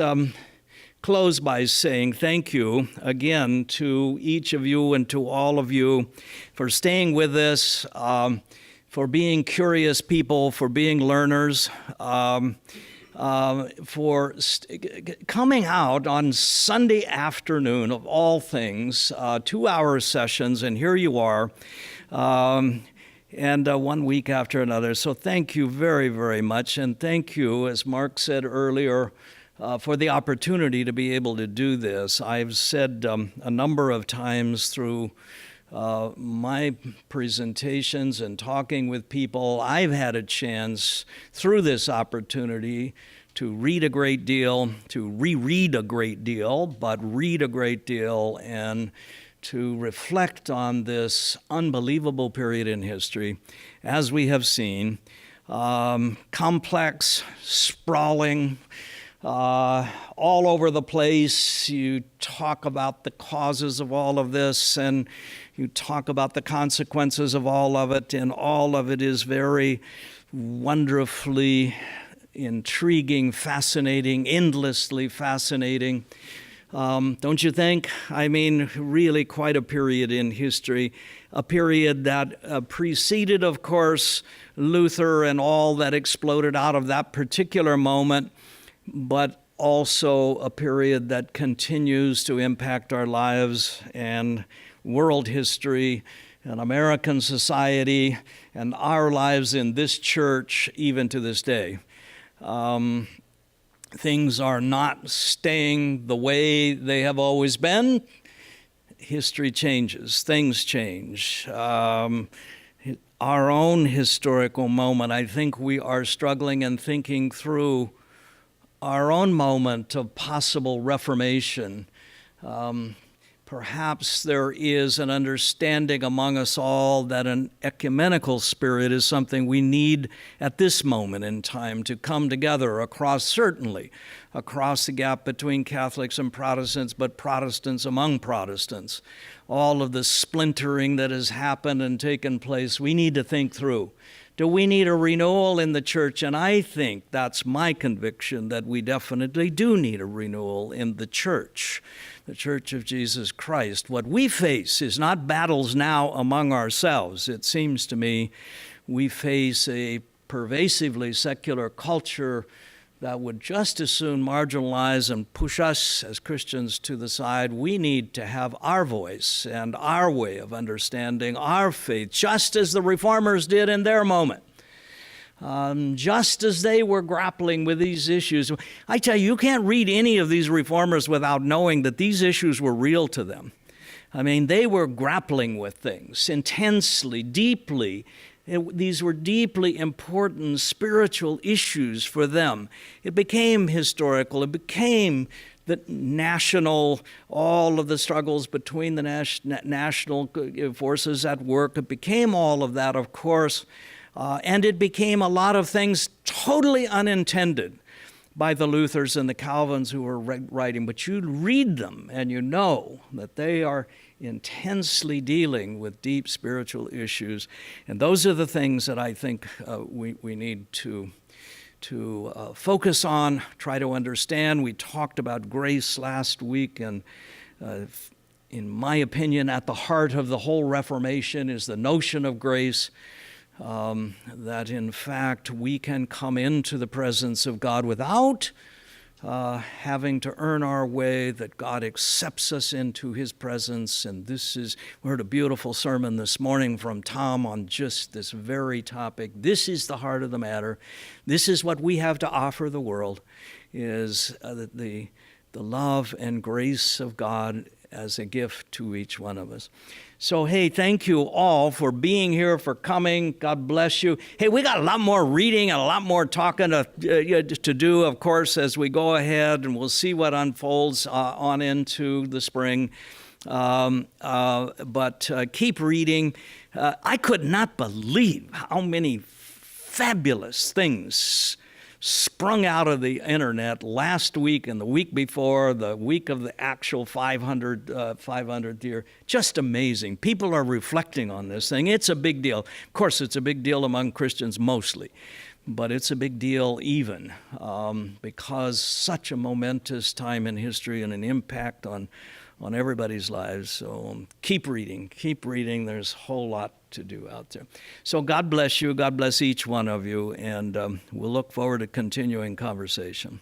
Q: close by saying thank you again to each of you and to all of you for staying with us, for being curious people, for being learners, for coming out on Sunday afternoon, of all things, 2-hour sessions, and here you are, and 1 week after another. So thank you very, very much, and thank you, as Mark said earlier, for the opportunity to be able to do this. I've said a number of times through my presentations and talking with people, I've had a chance through this opportunity to read a great deal, to reread a great deal, but read a great deal, and to reflect on this unbelievable period in history, as we have seen, complex, sprawling, all over the place. You talk about the causes of all of this, and you talk about the consequences of all of it, and all of it is very wonderfully intriguing, fascinating, endlessly fascinating. Don't you think? I mean, really quite a period in history, a period that preceded, of course, Luther and all that exploded out of that particular moment, but also a period that continues to impact our lives and world history and American society and our lives in this church even to this day. Things are not staying the way they have always been. History changes, things change. Our own historical moment, I think we are struggling and thinking through our own moment of possible reformation. Perhaps there is an understanding among us all that an ecumenical spirit is something we need at this moment in time to come together certainly across the gap between Catholics and Protestants, but Protestants among Protestants. All of the splintering that has happened and taken place, we need to think through. Do we need a renewal in the church? And I think that's my conviction, that we definitely do need a renewal in the Church of Jesus Christ. What we face is not battles now among ourselves. It seems to me we face a pervasively secular culture that would just as soon marginalize and push us as Christians to the side. We need to have our voice and our way of understanding our faith, just as the Reformers did in their moment, just as they were grappling with these issues. I tell you, you can't read any of these Reformers without knowing that these issues were real to them. I mean, they were grappling with things intensely, deeply. These were deeply important spiritual issues for them. It became historical. It became the national, all of the struggles between the national forces at work. It became all of that, of course, and it became a lot of things totally unintended by the Luthers and the Calvins who were writing. But you read them and you know that they are intensely dealing with deep spiritual issues. And those are the things that I think we need to focus on, try to understand. We talked about grace last week, and in my opinion, at the heart of the whole Reformation is the notion of grace, that in fact we can come into the presence of God without having to earn our way, that God accepts us into his presence. And we heard a beautiful sermon this morning from Tom on just this very topic. This is the heart of the matter. This is what we have to offer the world, is the love and grace of God as a gift to each one of us. So, hey, thank you all for being here, for coming. God bless you. Hey, we got a lot more reading and a lot more talking to do, of course, as we go ahead, and we'll see what unfolds on into the spring. But keep reading. I could not believe how many fabulous things sprung out of the internet last week and the week before, the week of the actual 500th year. Just amazing. People are reflecting on this thing. It's a big deal. Of course, it's a big deal among Christians mostly, but it's a big deal even because such a momentous time in history and an impact on everybody's lives. So keep reading. There's a whole lot to do out there. So God bless you. God bless each one of you. And we'll look forward to continuing conversation.